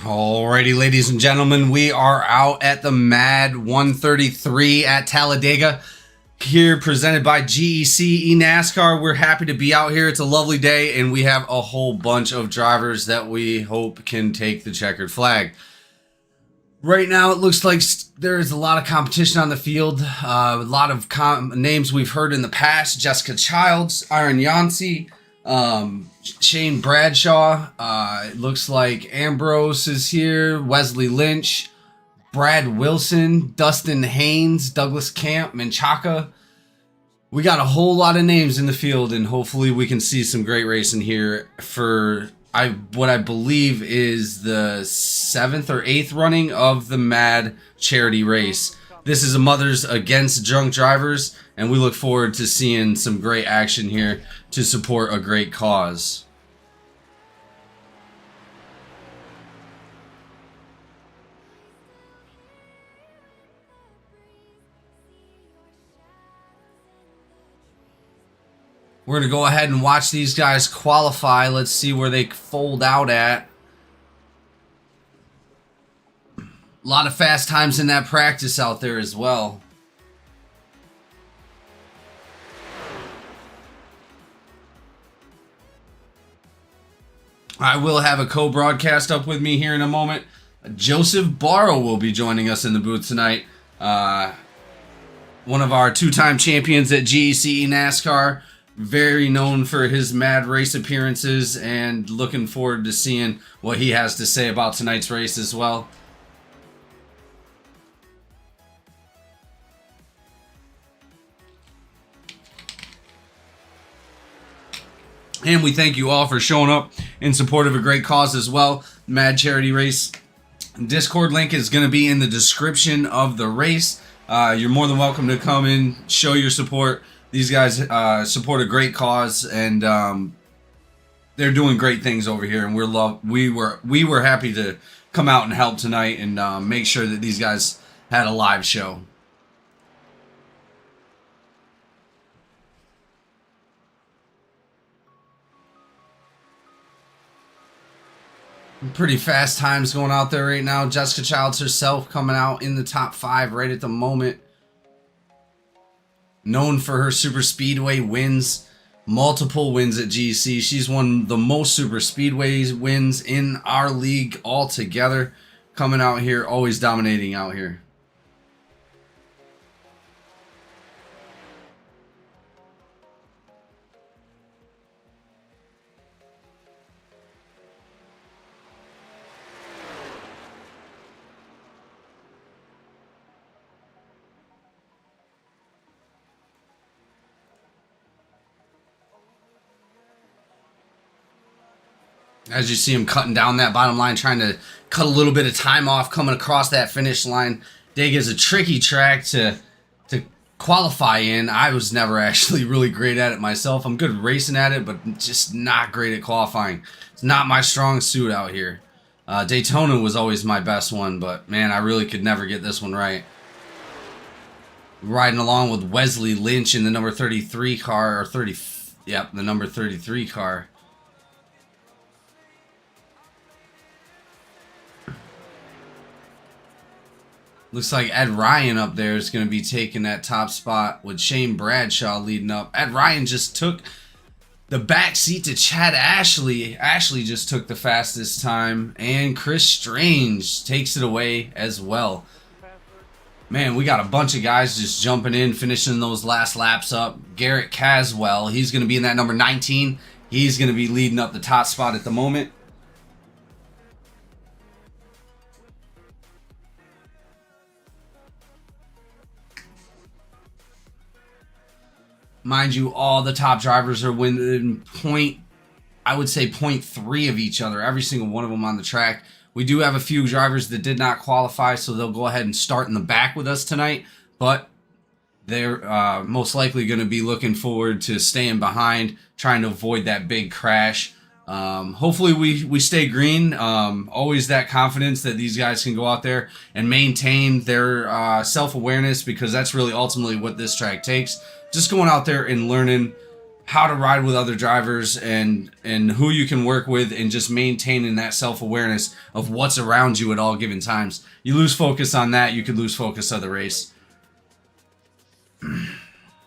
Alrighty, ladies and gentlemen, we are out at the MADD 133 at Talladega. Here, presented by GEC eNASCAR. We're happy to be out here. It's a lovely day, and we have a whole bunch of drivers that we hope can take the checkered flag. Right now, it looks like there's a lot of competition on the field. A lot of names we've heard in the past. Jessica Childs, Aaron Yancey, Shane Bradshaw. It looks like Ambrose is here. Wesley Lynch, Brad Wilson, Dustin Haynes, Douglas Camp, Menchaca. We got a whole lot of names in the field, and hopefully we can see some great racing here for what I believe is the 7th or 8th running of the MADD charity race. This is a Mothers Against Drunk Drivers, and we look forward to seeing some great action here to support a great cause. We're going to go ahead and watch these guys qualify. Let's see where they fold out at. lot of fast times in that practice out there as well. I will have a co-broadcast up with me here in a moment. Joseph Barrow will be joining us in the booth tonight. One of our two-time champions at GEC NASCAR. Very known for his MADD race appearances, and looking forward to seeing what he has to say about tonight's race as well. And we thank you all for showing up in support of a great cause as well. MADD charity race. Discord link is going to be in the description of the race. You're more than welcome to come in, show your support. These guys support a great cause, and they're doing great things over here. And we were happy to come out and help tonight and make sure that these guys had a live show. Pretty fast times going out there right now. Jessica Childs herself coming out in the top 5 right at the moment. Known for her super speedway wins, multiple wins at GEC. She's won the most super speedway wins in our league altogether. Coming out here, always dominating out here. As you see him cutting down that bottom line, trying to cut a little bit of time off coming across that finish line. Talladega is a tricky track to qualify in. I was never actually really great at it myself. I'm good racing at it, but just not great at qualifying. It's not my strong suit out here. Daytona was always my best one, but man, I really could never get this one right. Riding along with Wesley Lynch in the number 33 car, or 30, yep, the number 33 car. Looks like Ed Ryan up there is going to be taking that top spot with Shane Bradshaw leading up. Ed Ryan just took the back seat to Chad Ashley. Ashley just took the fastest time. And Chris Strange takes it away as well. Man, we got a bunch of guys just jumping in, finishing those last laps up. Garrett Caswell, he's going to be in that number 19. He's going to be leading up the top spot at the moment. Mind you, all the top drivers are within I would say 0.3 of each other, every single one of them on the track. We do have a few drivers that did not qualify, so they'll go ahead and start in the back with us tonight, but they're most likely going to be looking forward to staying behind, trying to avoid that big crash. Hopefully we stay green. Always that confidence that these guys can go out there and maintain their self-awareness, because that's really ultimately what this track takes. Just going out there and learning how to ride with other drivers and who you can work with, and just maintaining that self-awareness of what's around you at all given times. You lose focus on that, you could lose focus of the race.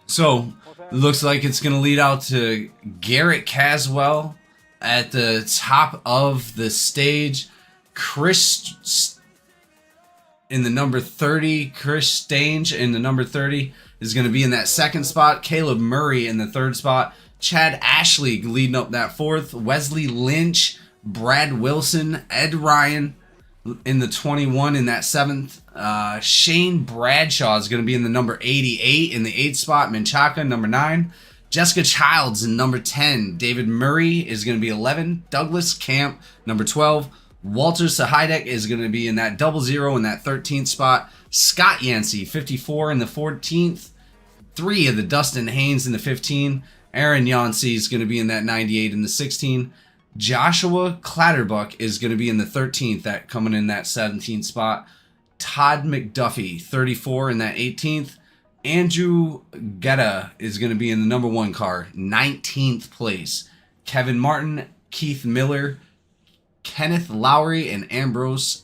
So, it looks like it's going to lead out to Garrett Caswell at the top of the stage. Chris in the number 30, Chris Stange in the number 30 is going to be in that second spot. Caleb Murray in the third spot. Chad Ashley leading up that fourth. Wesley Lynch, Brad Wilson, Ed Ryan in the 21 in that seventh. Shane Bradshaw is going to be in the number 88 in the eighth spot. Menchaca, number 9. Jessica Childs in number 10. David Murray is going to be 11. Douglas Camp, number 12. Walter Sahidek is going to be in that 00 in that 13th spot. Scott Yancey, 54 in the 14th. 3 of the Dustin Haynes in the 15. Aaron Yancey is going to be in that 98 in the 16. Joshua Clatterbuck is going to be in the 13th, that coming in that 17th spot. Todd McDuffie, 34 in that 18th. Andrew Guetta is going to be in the number 1 car, 19th place. Kevin Martin, Keith Miller, Kenneth Lowry, and Ambrose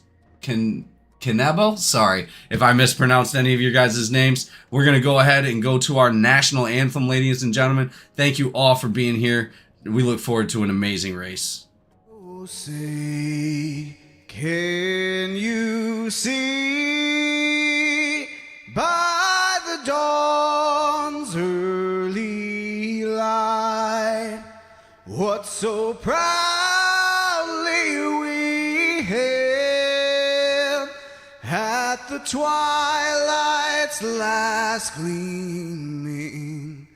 Canebo. Sorry if I mispronounced any of your guys' names. We're going to go ahead and go to our national anthem, ladies and gentlemen. Thank you all for being here. We look forward to an amazing race. Oh, say, can you see by the dawn's early light what so proudly we hailed at the twilight's last gleaming,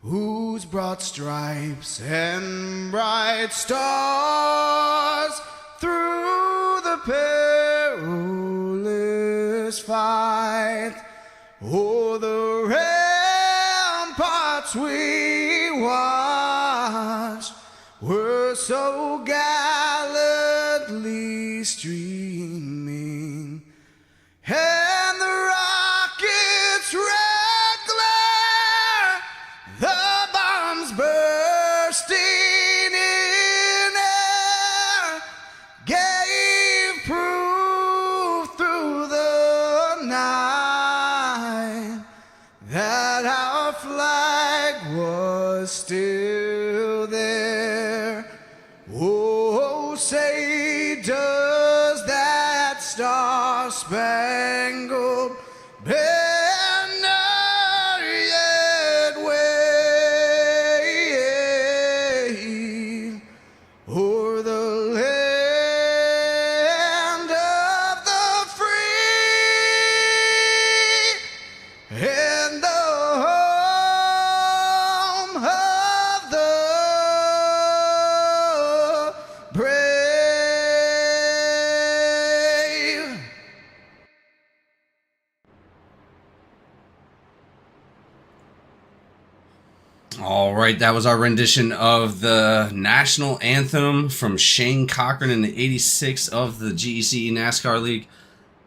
whose broad stripes and bright stars through the perilous fight o'er the ramparts we watched were so gallantly streaming, and the rocket's red glare, the bombs bursting in air, gave proof through the night that our flag was still there. Oh, say does that star-spangled banner yet wave o'er the land of the free and the home of the brave? All right, that was our rendition of the national anthem from Shane Cochran in the 86 of the GEC NASCAR League.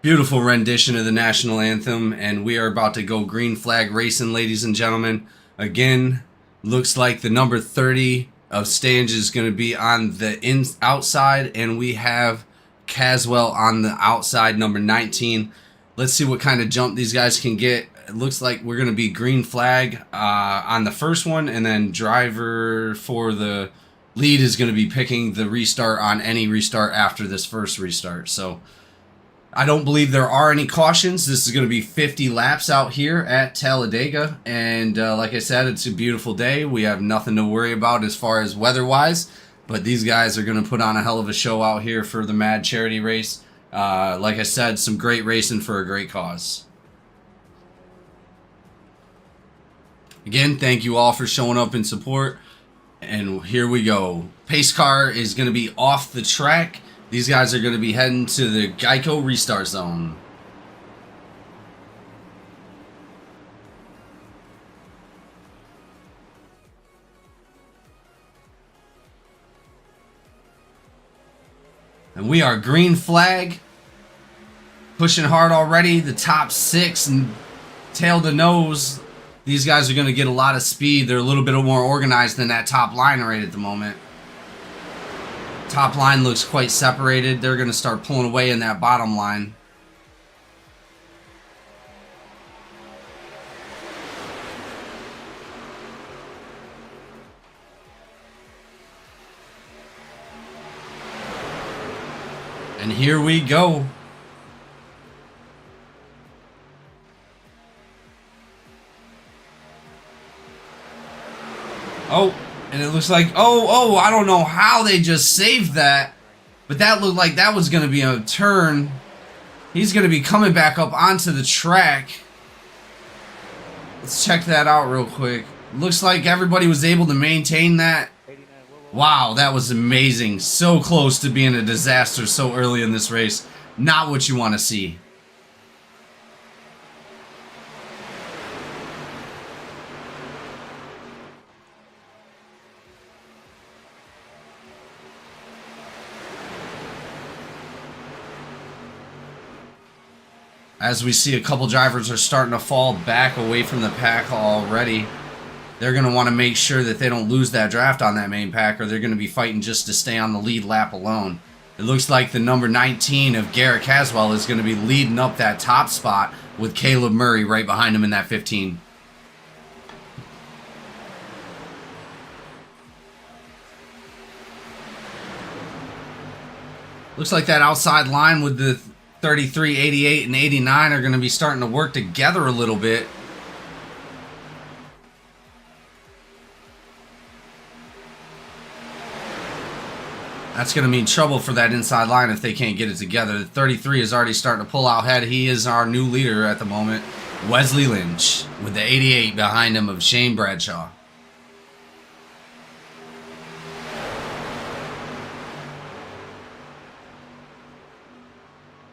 Beautiful rendition of the national anthem, and we are about to go green flag racing, ladies and gentlemen. Again, looks like the number 30 of Stange is going to be on the outside, and we have Caswell on the outside, number 19. Let's see what kind of jump these guys can get. It looks like we're going to be green flag on the first one, and then driver for the lead is going to be picking the restart on any restart after this first restart. So I don't believe there are any cautions. This is going to be 50 laps out here at Talladega, and like I said, it's a beautiful day. We have nothing to worry about as far as weather-wise, but these guys are going to put on a hell of a show out here for the MADD charity race. Like I said, some great racing for a great cause. Again, thank you all for showing up in support. And here we go. Pace car is going to be off the track. These guys are going to be heading to the Geico restart zone. And we are green flag. Pushing hard already. The top 6 and tail to nose. These guys are going to get a lot of speed. They're a little bit more organized than that top line right at the moment. Top line looks quite separated. They're going to start pulling away in that bottom line. And here we go. Oh, and it looks like, I don't know how they just saved that, but that looked like that was going to be a turn. He's going to be coming back up onto the track. Let's check that out real quick. Looks like everybody was able to maintain that. Wow, that was amazing. So close to being a disaster so early in this race. Not what you want to see. As we see, a couple drivers are starting to fall back away from the pack already. They're going to want to make sure that they don't lose that draft on that main pack, or they're going to be fighting just to stay on the lead lap alone. It looks like the number 19 of Garrett Caswell is going to be leading up that top spot with Caleb Murray right behind him in that 15. Looks like that outside line with the 33, 88, and 89 are going to be starting to work together a little bit. That's going to mean trouble for that inside line if they can't get it together. The 33 is already starting to pull out ahead. He is our new leader at the moment, Wesley Lynch, with the 88 behind him of Shane Bradshaw.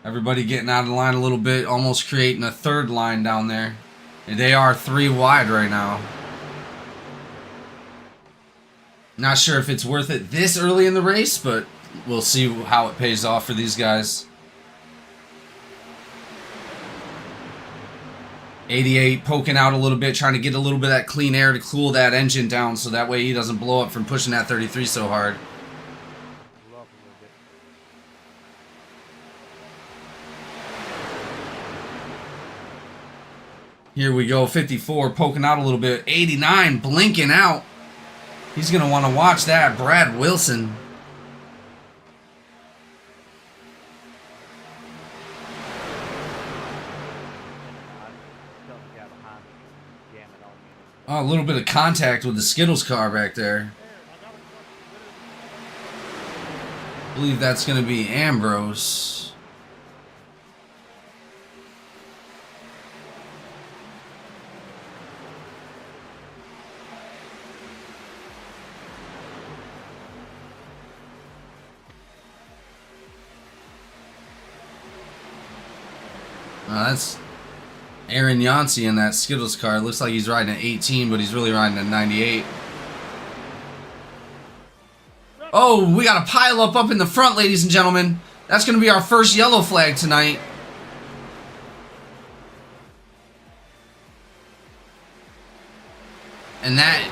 Everybody getting out of the line a little bit, almost creating a third line down there. And they are 3 wide right now. Not sure if it's worth it this early in the race, but we'll see how it pays off for these guys. 88 poking out a little bit, trying to get a little bit of that clean air to cool that engine down so that way he doesn't blow up from pushing that 33 so hard. Here we go, 54 poking out a little bit. 89 blinking out. He's going to want to watch that. Brad Wilson. Oh, a little bit of contact with the Skittles car back there. I believe that's going to be Ambrose. That's Aaron Yancey in that Skittles car. It looks like he's riding an 18, but he's really riding a 98. Oh, we got a pile up in the front, ladies and gentlemen. That's going to be our first yellow flag tonight. And that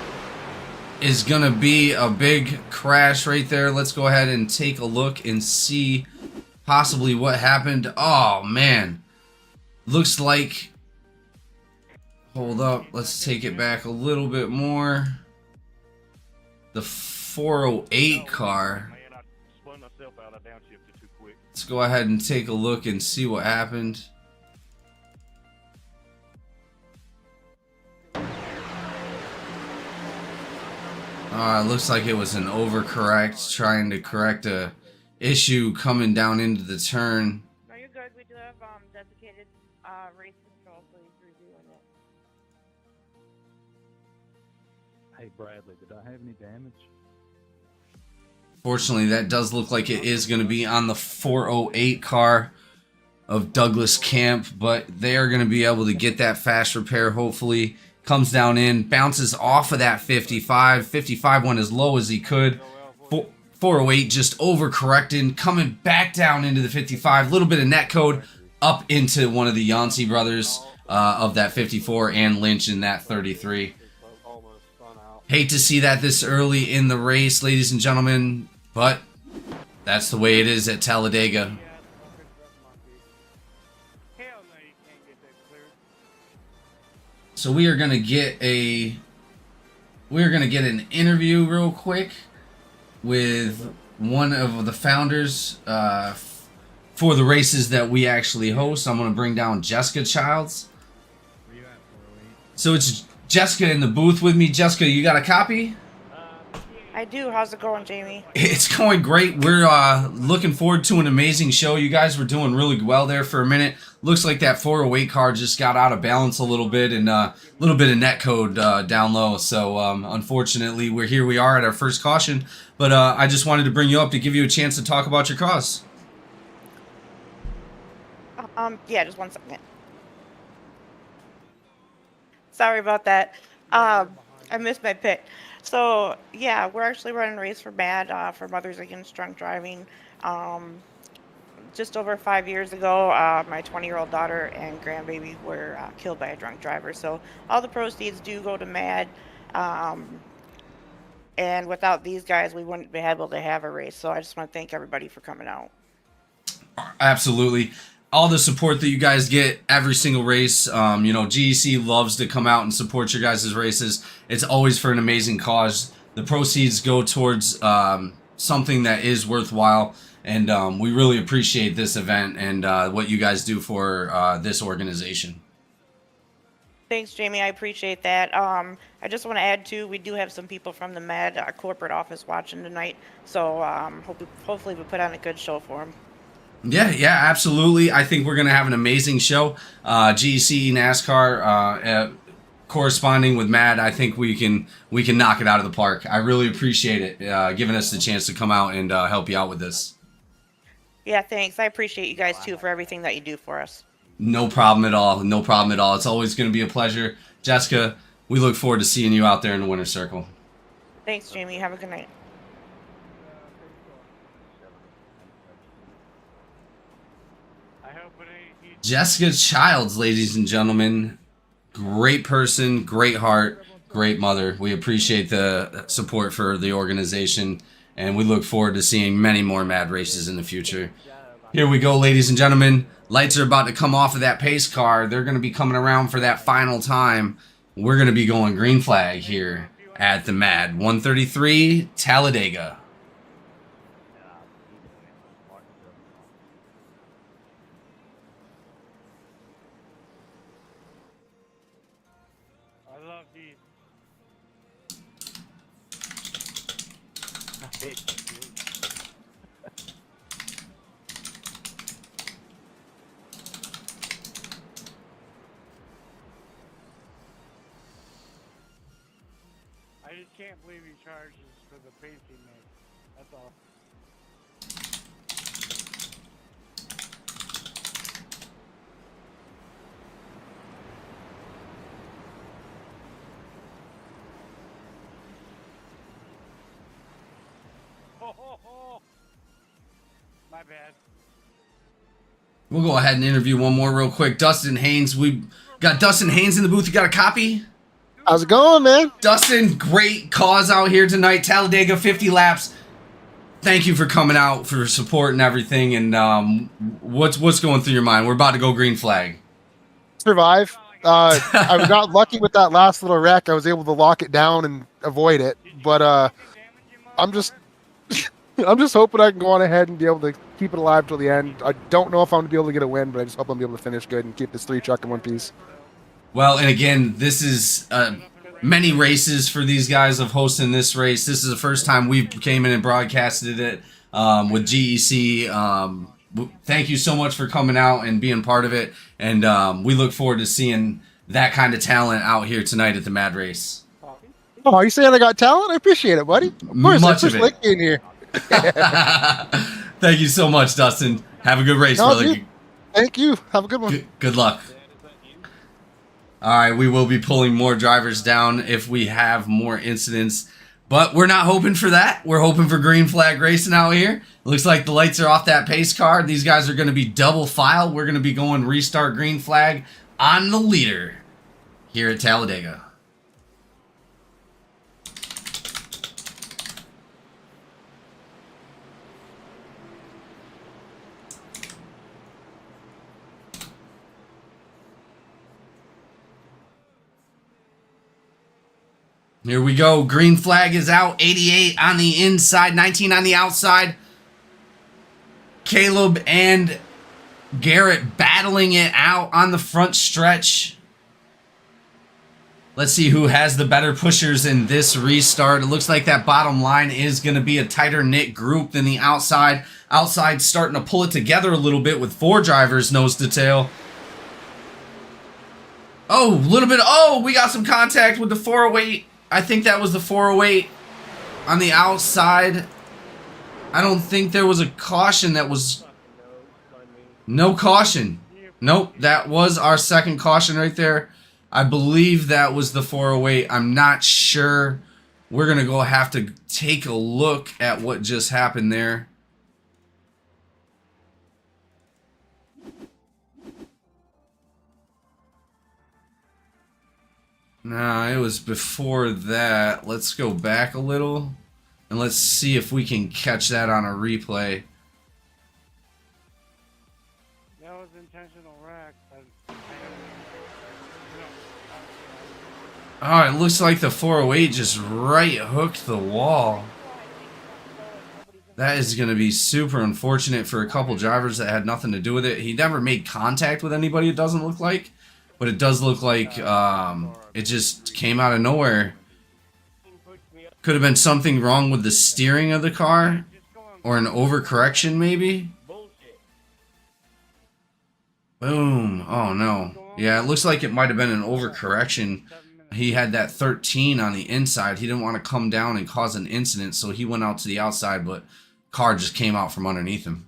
is going to be a big crash right there. Let's go ahead and take a look and see possibly what happened. Oh, man. Looks like, hold up, let's take it back a little bit more. The 408 car. Let's go ahead and take a look and see what happened. It looks like it was an overcorrect, trying to correct a issue coming down into the turn. No, you're good. We do have dedicated race control, so he's reviewing it. Hey Bradley, did I have any damage? Fortunately, that does look like it is going to be on the 408 car of Douglas Camp, but they are going to be able to get that fast repair, hopefully. Comes down in, bounces off of that 55. 55 went as low as he could. 408 just overcorrecting, coming back down into the 55. Little bit of net code up into one of the Yancey brothers of that 54 and Lynch in that 33. Hate to see that this early in the race, ladies and gentlemen, but that's the way it is at Talladega. So we are gonna get an interview real quick with one of the founders for the races that we actually host. I'm gonna bring down Jessica Childs. So it's Jessica in the booth with me. Jessica, you got a copy? I do. How's it going, Jamie? It's going great. We're looking forward to an amazing show. You guys were doing really well there for a minute. Looks like that 408 car just got out of balance a little bit and a little bit of net code down low. So unfortunately, we are at our first caution. But I just wanted to bring you up to give you a chance to talk about your cause. Yeah, just 1 second. Sorry about that. I missed my pit. So, yeah, we're actually running a race for MADD, for Mothers Against Drunk Driving. Just over 5 years ago, my 20-year-old daughter and grandbaby were killed by a drunk driver. So all the proceeds do go to MADD. And without these guys, we wouldn't be able to have a race. So I just want to thank everybody for coming out. Absolutely. All the support that you guys get every single race. You know, GEC loves to come out and support your guys' races. It's always for an amazing cause. The proceeds go towards something that is worthwhile. And we really appreciate this event and what you guys do for this organization. Thanks, Jamie. I appreciate that. I just want to add too, we do have some people from the MADD corporate office watching tonight, so hopefully we put on a good show for them. Yeah, absolutely. I think we're gonna have an amazing show. GEC, NASCAR, corresponding with MADD. I think we can knock it out of the park. I really appreciate it, giving us the chance to come out and help you out with this. Yeah, thanks. I appreciate you guys too for everything that you do for us. No problem at all. No problem at all. It's always going to be a pleasure. Jessica, we look forward to seeing you out there in the winner's circle. Thanks, Jamie. Have a good night. Jessica Childs, ladies and gentlemen. Great person, great heart, great mother. We appreciate the support for the organization, and we look forward to seeing many more MADD races in the future. Here we go, ladies and gentlemen. Lights are about to come off of that pace car. They're going to be coming around for that final time. We're going to be going green flag here at the MADD 133 Talladega. I love these. I just can't believe he charges for the painting mix. That's all. My bad. We'll go ahead and interview one more real quick. Dustin Haynes. We got Dustin Haynes in the booth. You got a copy? How's it going, man? Dustin, great cause out here tonight. Talladega, 50 laps. Thank you for coming out, for support and everything. And what's going through your mind? We're about to go green flag. Survive. I got lucky with that last little wreck. I was able to lock it down and avoid it. But I'm just I'm just hoping I can go on ahead and be able to keep it alive till the end. I don't know if I'm going to be able to get a win, but I just hope I'm going to be able to finish good and keep this 3-truck in one piece. Well, and again, this is many races for these guys of hosting this race. This is the first time we came in and broadcasted it with GEC. Thank you so much for coming out and being part of it. And we look forward to seeing that kind of talent out here tonight at the MADD race. Oh, are you saying I got talent? I appreciate it, buddy. Of course, Much I of push it. Lake in here. Thank you so much, Dustin. Have a good race, No, brother. dude. Thank you. Have a good one. Good luck. All right, we will be pulling more drivers down if we have more incidents, but we're not hoping for that. We're hoping for green flag racing out here. It looks like the lights are off that pace car. These guys are going to be double file. We're going to be going restart green flag on the leader here at Talladega. Here we go. Green flag is out. 88 on the inside, 19 on the outside. Caleb and Garrett battling it out on the front stretch. Let's see who has the better pushers in this restart. It looks like that bottom line is going to be a tighter knit group than the outside. Outside starting to pull it together a little bit with 4 drivers nose to tail. Oh, a little bit. Oh, we got some contact with the 408. I think that was the 408 on the outside. I don't think there was a caution that was... No caution. Nope, that was our second caution right there. I believe that was the 408. I'm not sure. We're going to go have to take a look at what just happened there. Nah, it was before that. Let's go back a little and let's see if we can catch that on a replay. That was intentional wreck. Oh, it looks like the 408 just right hooked the wall. That is going to be super unfortunate for a couple drivers that had nothing to do with it. He never made contact with anybody, it doesn't look like. But it does look like it just came out of nowhere. Could have been something wrong with the steering of the car. Or an overcorrection, maybe? Boom. Oh, no. Yeah, it looks like it might have been an overcorrection. He had that 13 on the inside. He didn't want to come down and cause an incident, so he went out to the outside, but car just came out from underneath him.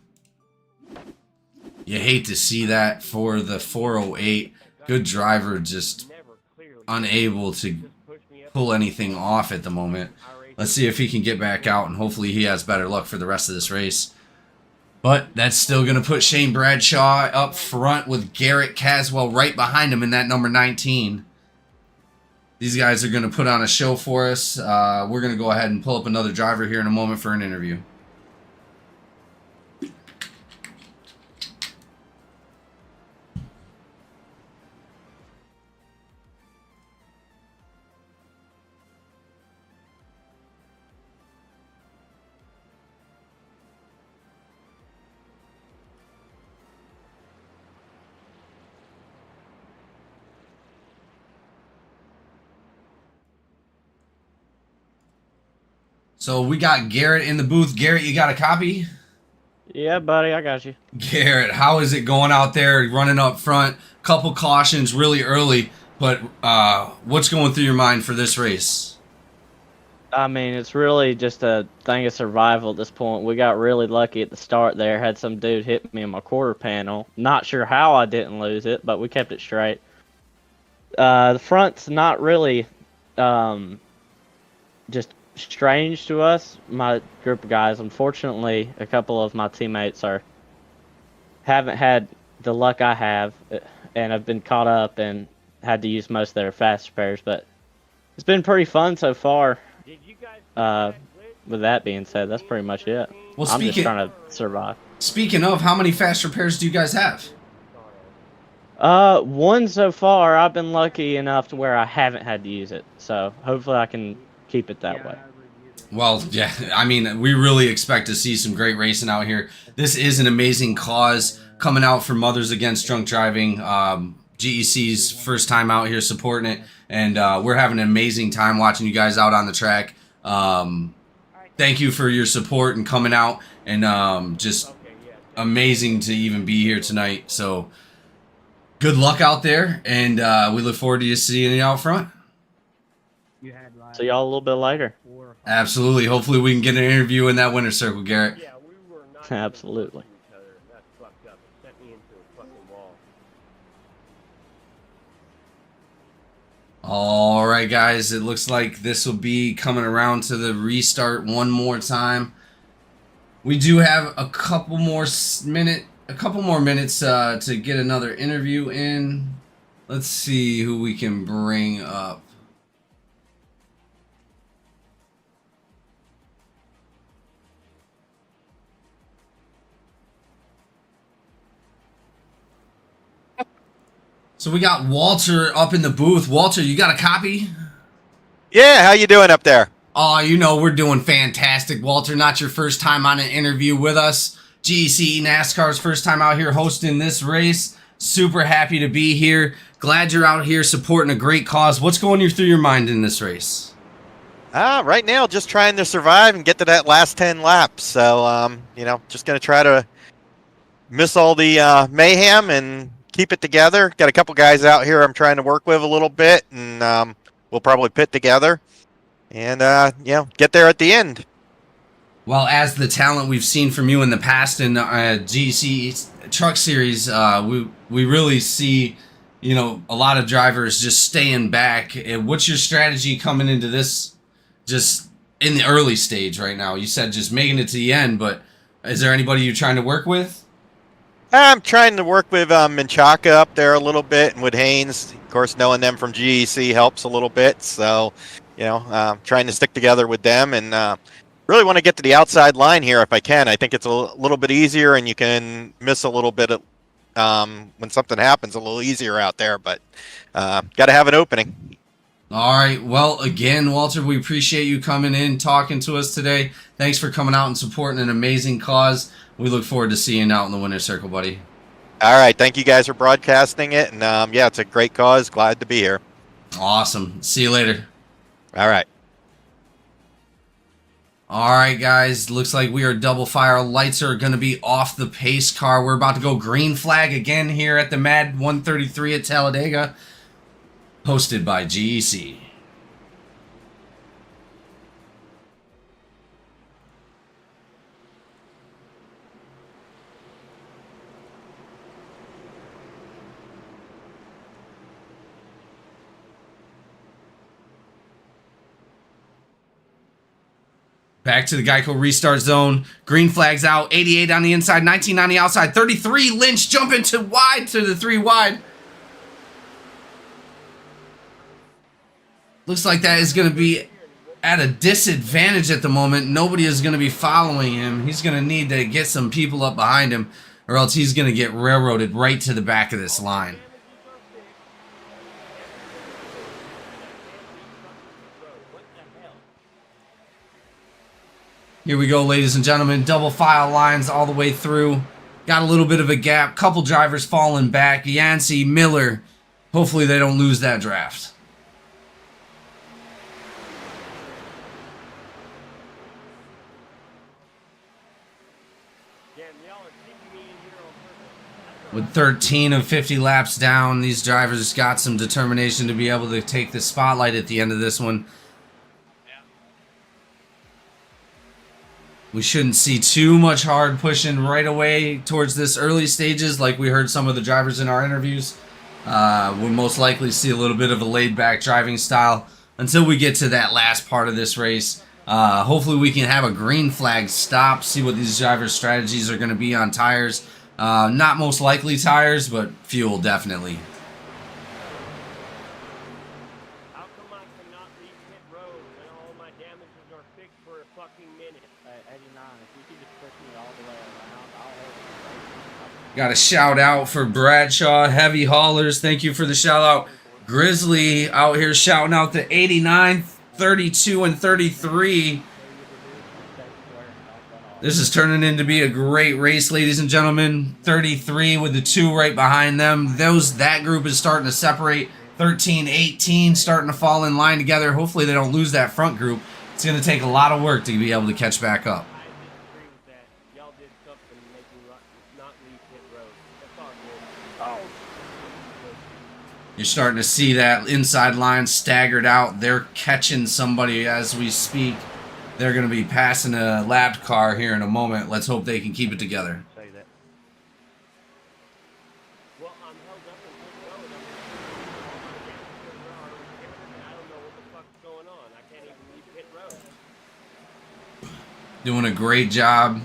You hate to see that for the 408. Good driver, just unable to pull anything off at the moment. Let's see if he can get back out, and hopefully he has better luck for the rest of this race. But that's still going to put Shane Bradshaw up front with Garrett Caswell right behind him in that number 19. These guys are going to put on a show for us. We're going to go ahead and pull up another driver here in a moment for an interview. So we got Garrett in the booth. Garrett, you got a copy? Yeah, buddy, I got you. Garrett, how is it going out there running up front? Couple cautions really early, but what's going through your mind for this race? I mean, it's really just a thing of survival at this point. We got really lucky at the start there. Had some dude hit me in my quarter panel. Not sure how I didn't lose it, but we kept it straight. The front's not really just strange to us, my group of guys. Unfortunately, a couple of my teammates haven't had the luck I have and have been caught up and had to use most of their fast repairs, but it's been pretty fun so far. With that being said, that's pretty much it. Well, I'm just trying to survive. Speaking of, how many fast repairs do you guys have? One so far. I've been lucky enough to where I haven't had to use it, so hopefully I can keep it that way. Well, yeah, I mean, we really expect to see some great racing out here. This is an amazing cause coming out for Mothers Against Drunk Driving. GEC's first time out here supporting it, and we're having an amazing time watching you guys out on the track. Thank you for your support and coming out, and just amazing to even be here tonight. So good luck out there, and we look forward to you seeing you out front. See y'all a little bit later. Absolutely. Hopefully we can get an interview in that winner's circle, Garrett. Absolutely. All right, guys. It looks like this will be coming around to the restart one more time. We do have a couple more minutes to get another interview in. Let's see who we can bring up. So we got Walter up in the booth. Walter, you got a copy? Yeah, how you doing up there? Oh, you know, we're doing fantastic. Walter, not your first time on an interview with us. GEC NASCAR's first time out here hosting this race. Super happy to be here. Glad you're out here supporting a great cause. What's going through your mind in this race? Right now, just trying to survive and get to that last 10 laps. So, you know, just going to try to miss all the mayhem and keep it together. Got a couple guys out here I'm trying to work with a little bit, and we'll probably pit together and, you know, get there at the end. Well, as the talent we've seen from you in the past in GEC Truck Series, we really see, you know, a lot of drivers just staying back. What's your strategy coming into this, just in the early stage right now? You said just making it to the end, but is there anybody you're trying to work with? I'm trying to work with Menchaca up there a little bit, and with Haynes. Of course, knowing them from GEC helps a little bit. So, trying to stick together with them, and really want to get to the outside line here if I can. I think it's a little bit easier, and you can miss a little bit of, when something happens, a little easier out there. But got to have an opening. All right. Well, again, Walter, we appreciate you coming in, talking to us today. Thanks for coming out and supporting an amazing cause. We look forward to seeing you out in the winner's circle, buddy. All right. Thank you guys for broadcasting it. And yeah, it's a great cause. Glad to be here. Awesome. See you later. All right. All right, guys. Looks like we are double fire. Lights are going to be off the pace car. We're about to go green flag again here at the MADD 133 at Talladega. Hosted by GEC. Back to the Geico restart zone. Green flags out. 88 on the inside. 19 on the outside. 33. Lynch jumping to wide to the 3 wide. Looks like that is going to be at a disadvantage at the moment. Nobody is going to be following him. He's going to need to get some people up behind him, or else he's going to get railroaded right to the back of this line. Here we go, ladies and gentlemen. Double file lines all the way through. Got a little bit of a gap. Couple drivers falling back. Yancey, Miller. Hopefully they don't lose that draft. With 13 of 50 laps down, these drivers got some determination to be able to take the spotlight at the end of this one. We shouldn't see too much hard pushing right away towards this early stages like we heard some of the drivers in our interviews. We'll most likely see a little bit of a laid-back driving style until we get to that last part of this race. Hopefully we can have a green flag stop, see what these drivers' strategies are going to be on tires. Not most likely tires, but fuel definitely. How come I cannot leave pit road when all my damages are fixed for a fucking minute? 89, if you could just push me all the way around, I'll hold it. Got a shout out for Bradshaw, Heavy Haulers. Thank you for the shout out. Grizzly out here shouting out the 89, 32, and 33. This is turning into be a great race, ladies and gentlemen. 33 with the 2 right behind them. That group is starting to separate. 13, 18 starting to fall in line together. Hopefully they don't lose that front group. It's going to take a lot of work to be able to catch back up. I disagree with that. Y'all did something to make me not leave pit road. That's all good. Oh. You're starting to see that inside line staggered out. They're catching somebody as we speak. They're going to be passing a lapped car here in a moment. Let's hope they can keep it together. Say that. Well, I'm held up in pit road. I don't know what the fuck's going on. I can't even leave pit road. Doing a great job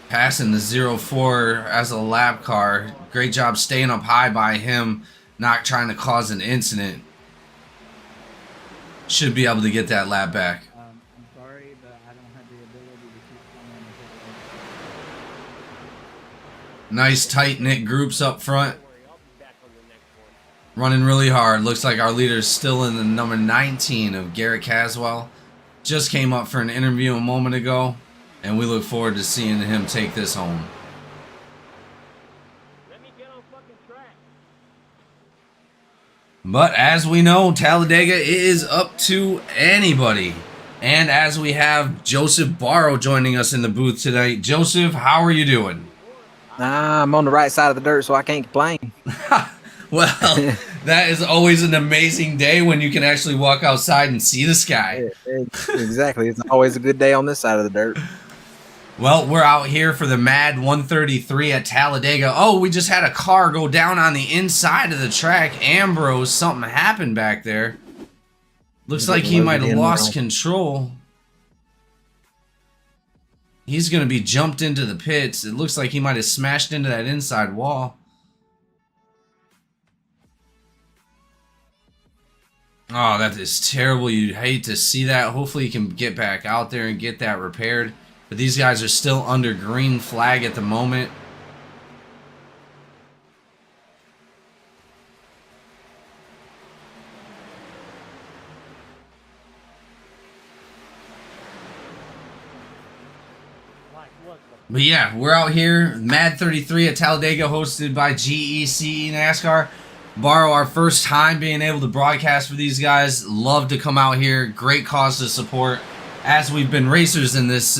passing the 04 as a lap car. Great job staying up high by him, not trying to cause an incident. Should be able to get that lap back. I'm sorry, but I don't have the ability to keep someone in the Nice tight-knit groups up front. Running really hard. Looks like our leader's still in the number 19 of Garrett Caswell. Just came up for an interview a moment ago, and we look forward to seeing him take this home. Let me get on fucking track. But as we know, Talladega is up to anybody. And as we have Joseph Barrow joining us in the booth tonight. Joseph, how are you doing? I'm on the right side of the dirt, so I can't complain. Well, that is always an amazing day when you can actually walk outside and see the sky. Exactly. It's always a good day on this side of the dirt. Well, we're out here for the MADD 133 at Talladega. Oh, we just had a car go down on the inside of the track. Ambrose, something happened back there. Looks like he might have lost control. He's going to be jumped into the pits. It looks like he might have smashed into that inside wall. Oh, that is terrible. You'd hate to see that. Hopefully he can get back out there and get that repaired. But these guys are still under green flag at the moment. But yeah, we're out here, MADD 33 at Talladega, hosted by GEC NASCAR. Borrow, our first time being able to broadcast for these guys. Love to come out here. Great cause to support. As we've been racers in this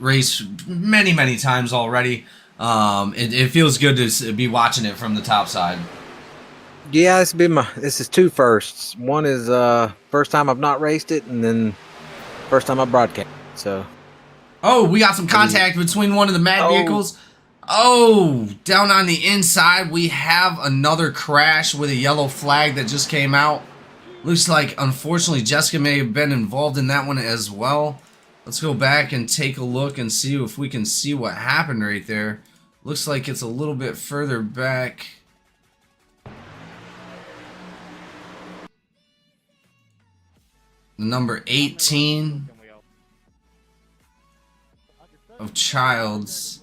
race many times already, it feels good to be watching it from the top side. Yeah, this is two firsts. One is first time I've not raced it, and then first time I broadcast. So. Oh, we got some contact between one of the MADD vehicles. Oh, down on the inside, we have another crash with a yellow flag that just came out. Looks like, unfortunately, Jessica may have been involved in that one as well. Let's go back and take a look and see if we can see what happened right there. Looks like it's a little bit further back. Number 18 of Childs.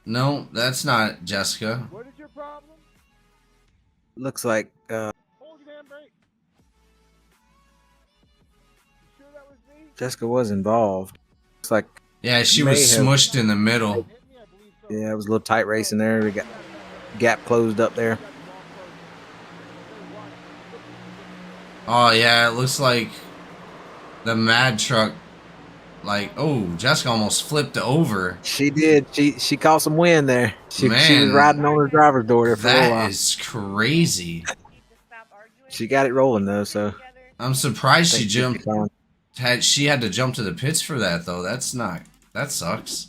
No, that's not Jessica. What is your problem? Looks like Hold your damn brake. You sure that was me? Jessica was involved. Looks like Yeah, she was smushed in the middle. yeah, it was a little tight racing there. We got gap closed up there. Oh yeah, it looks like the MADD truck, like, oh, Jessica almost flipped over. She did. She caught some wind there. She was Man, riding on her driver's door there for a little that while. is crazy. She got it rolling though, so I'm surprised she think she'll be jumped. fine. She had to jump to the pits for that though. That sucks.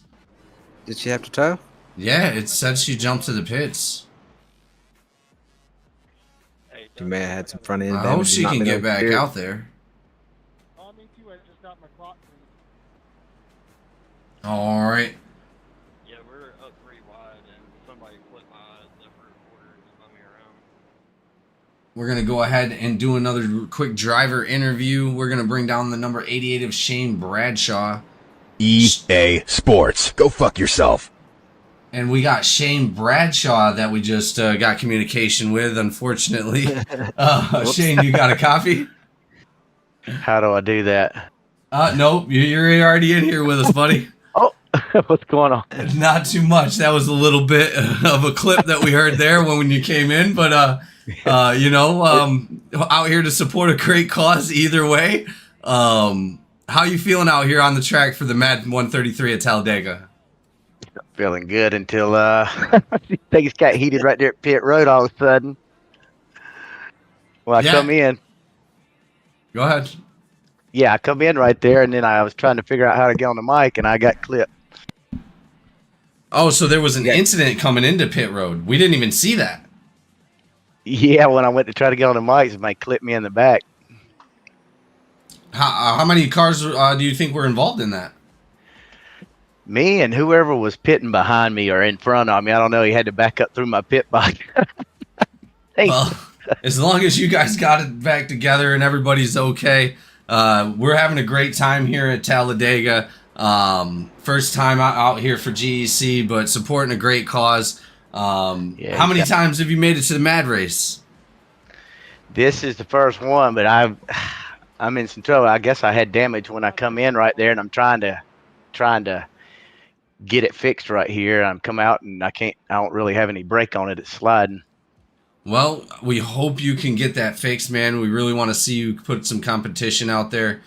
Did she have to tow? Yeah, it said she jumped to the pits. She may have had some front end I damage. hope she not can been get able to back steer it. out there. Oh, me too. I just got my clock. All right. Yeah, we're up 3 wide, and somebody flipped my left rear quarter and spun me around. We're going to go ahead and do another quick driver interview. We're going to bring down the number 88 of Shane Bradshaw. EA Sports. Go fuck yourself. And we got Shane Bradshaw that we just got communication with, unfortunately. Shane, you got a copy? How do I do that? Nope, you're already in here with us, buddy. Oh, what's going on? Not too much. That was a little bit of a clip that we heard there when you came in, but out here to support a great cause either way. How you feeling out here on the track for the MADD 133 at Talladega? Feeling good until things got heated right there at pit road all of a sudden. Well, I come in. Go ahead. Yeah, I come in right there, and then I was trying to figure out how to get on the mic, and I got clipped. Oh, so there was an incident coming into pit road. We didn't even see that. Yeah, when I went to try to get on the mic, somebody clipped me in the back. How many cars do you think were involved in that? Me and whoever was pitting behind me or in front of me. I don't know. He had to back up through my pit box. Well, as long as you guys got it back together and everybody's okay, we're having a great time here at Talladega. First time out here for GEC, but supporting a great cause. How many times have you made it to the MADD race? This is the first one, but I'm in some trouble. I guess I had damage when I come in right there, and I'm trying to get it fixed right here. I'm come out and I don't really have any brake on it. It's sliding. Well, we hope you can get that fixed, man. We really want to see you put some competition out there.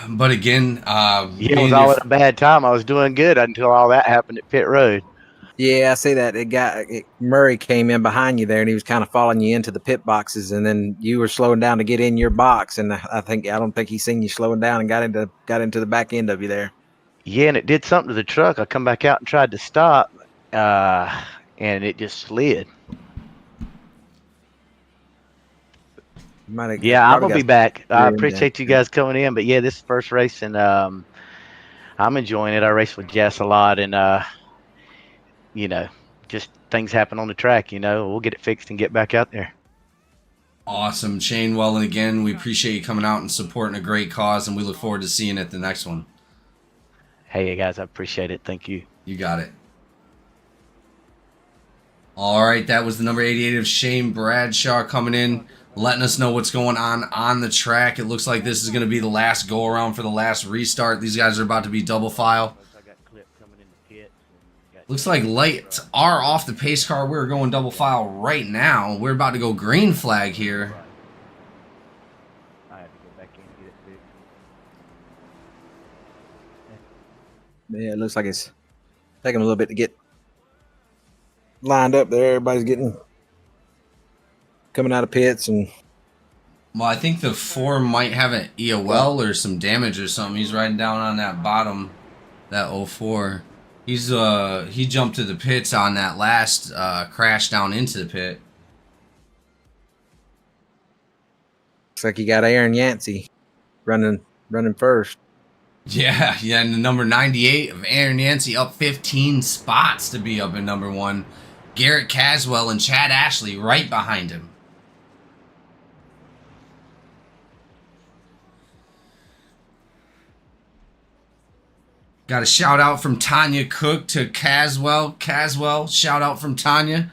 But again, it was all at a bad time. I was doing good until all that happened at pit road. Yeah, I see that. Murray came in behind you there, and he was kind of following you into the pit boxes, and then you were slowing down to get in your box, and I don't think he seen you slowing down and got into the back end of you there. Yeah, and it did something to the truck. I come back out and tried to stop, and it just slid. Yeah, I'm gonna be back. I appreciate you guys coming in, but yeah, this is the first race in I'm enjoying it. I race with Jess a lot, and you know, just things happen on the track. You know, we'll get it fixed and get back out there. Awesome, Shane. Well, and again, we appreciate you coming out and supporting a great cause, and we look forward to seeing you at the next one. Hey guys, I appreciate it. Thank you. You got it. All right, that was the number 88 of Shane Bradshaw coming in, letting us know what's going on the track. It looks like this is going to be the last go around for the last restart. These guys are about to be double file. Looks like lights are off the pace car. We're going double file right now. We're about to go green flag here. I have to go back in and get it fixed. Yeah, it looks like it's taking a little bit to get lined up there. Everybody's coming out of pits, and Well, I think the 4 might have an EOL or some damage or something. He's riding down on that bottom, that 04. He's he jumped to the pits on that last crash down into the pit. looks like you got Aaron Yancey running first. Yeah, and the number 98 of Aaron Yancey up 15 spots to be up in number 1. Garrett Caswell and Chad Ashley right behind him. Got a shout out from Tanya Cook to Caswell. Caswell, shout out from Tanya.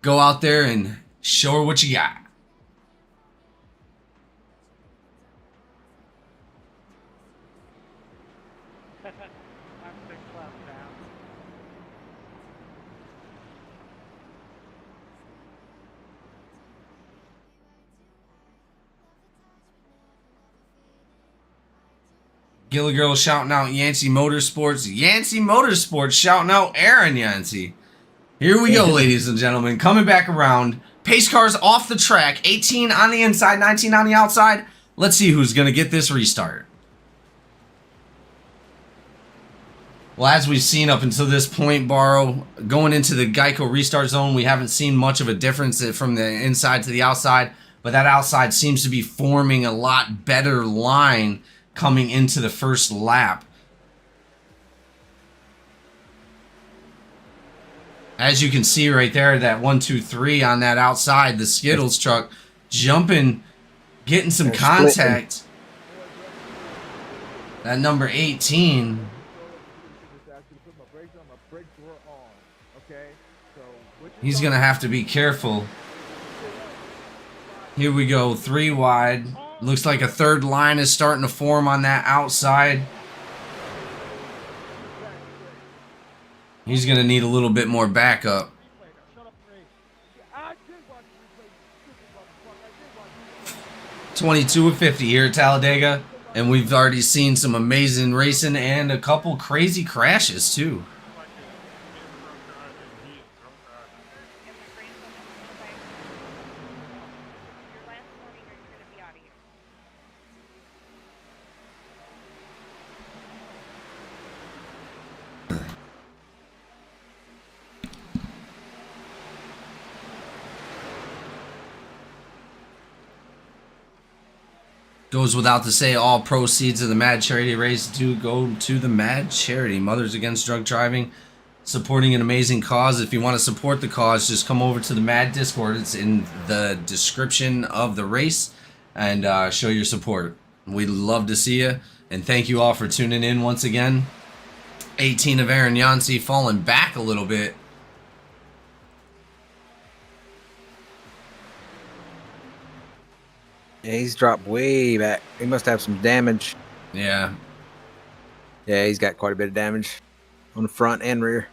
Go out there and show her what you got. I'm 6 laps down. Gilligirl shouting out Yancey Motorsports. Yancey Motorsports shouting out Aaron Yancey. Here we go, ladies and gentlemen. Coming back around. Pace cars off the track. 18 on the inside, 19 on the outside. Let's see who's going to get this restart. Well, as we've seen up until this point, Barrow, going into the Geico restart zone, we haven't seen much of a difference from the inside to the outside. But that outside seems to be forming a lot better line coming into the first lap. As you can see right there, that 1, 2, 3 on that outside, the Skittles truck jumping, getting some contact. That number 18. He's going to have to be careful. Here we go, 3 wide. Looks like a third line is starting to form on that outside. He's going to need a little bit more backup. 22 of 50 here at Talladega. And we've already seen some amazing racing and a couple crazy crashes too. Goes without to say, all proceeds of the MADD charity race do go to the MADD charity, Mothers Against Drug Driving, supporting an amazing cause. If you want to support the cause, just come over to the MADD Discord. It's in the description of the race, and show your support. We'd love to see you, and thank you all for tuning in once again. 18 of Aaron Yancey falling back a little bit. Yeah, he's dropped way back. He must have some damage. Yeah. Yeah, he's got quite a bit of damage on the front and rear.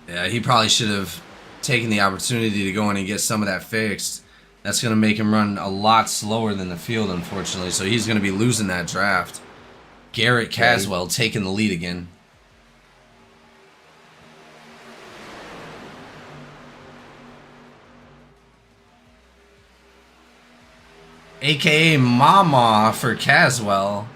Yeah, he probably should have taken the opportunity to go in and get some of that fixed. That's going to make him run a lot slower than the field, unfortunately. So he's going to be losing that draft. Garrett Caswell taking the lead again. AKA Mama for Caswell.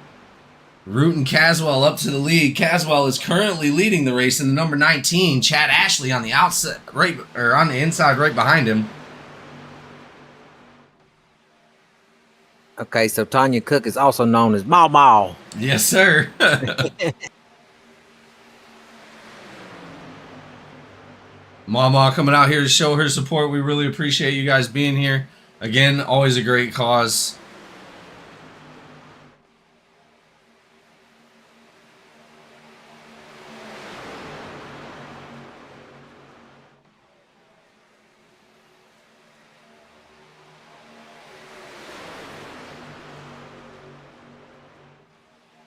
Rooting Caswell up to the lead. Caswell is currently leading the race in the number 19. Chad Ashley on the outside, right, or on the inside, right behind him. Okay, so Tanya Cook is also known as Mau Mau. Yes, sir. Mama coming out here to show her support. We really appreciate you guys being here. Again, always a great cause.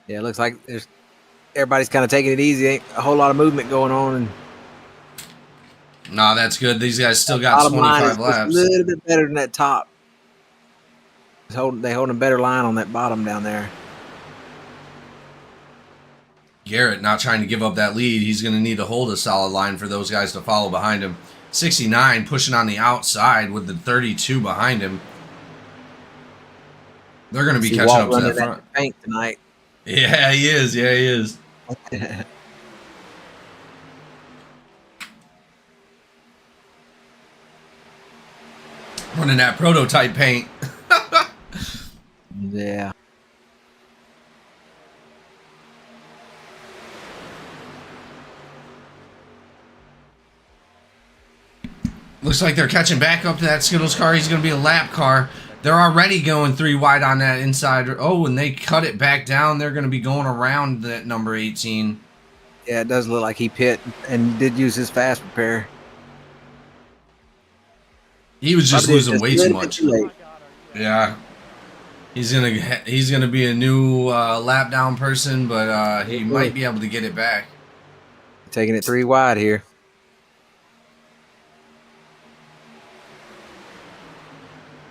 Yeah, it looks like everybody's kind of taking it easy. Ain't a whole lot of movement going on. And Nah, that's good. These guys still got bottom line is 25 just laps. a little bit better than that top. They holding a better line on that bottom down there. Garrett not trying to give up that lead. He's going to need to hold a solid line for those guys to follow behind him. 69 pushing on the outside with the 32 behind him. They're going to be catching up to that front. Paint tonight. Yeah, he is. Yeah, he is. Running that prototype paint. Yeah. Looks like they're catching back up to that Skittles car. He's going to be a lap car. They're already going 3 wide on that inside. Oh, and they cut it back down. They're going to be going around that number 18. Yeah, it does look like he pit and did use his fast repair. He was just losing way too too much. late. Yeah. He's gonna be a new lap down person, but he might be able to get it back. Taking it 3 wide here.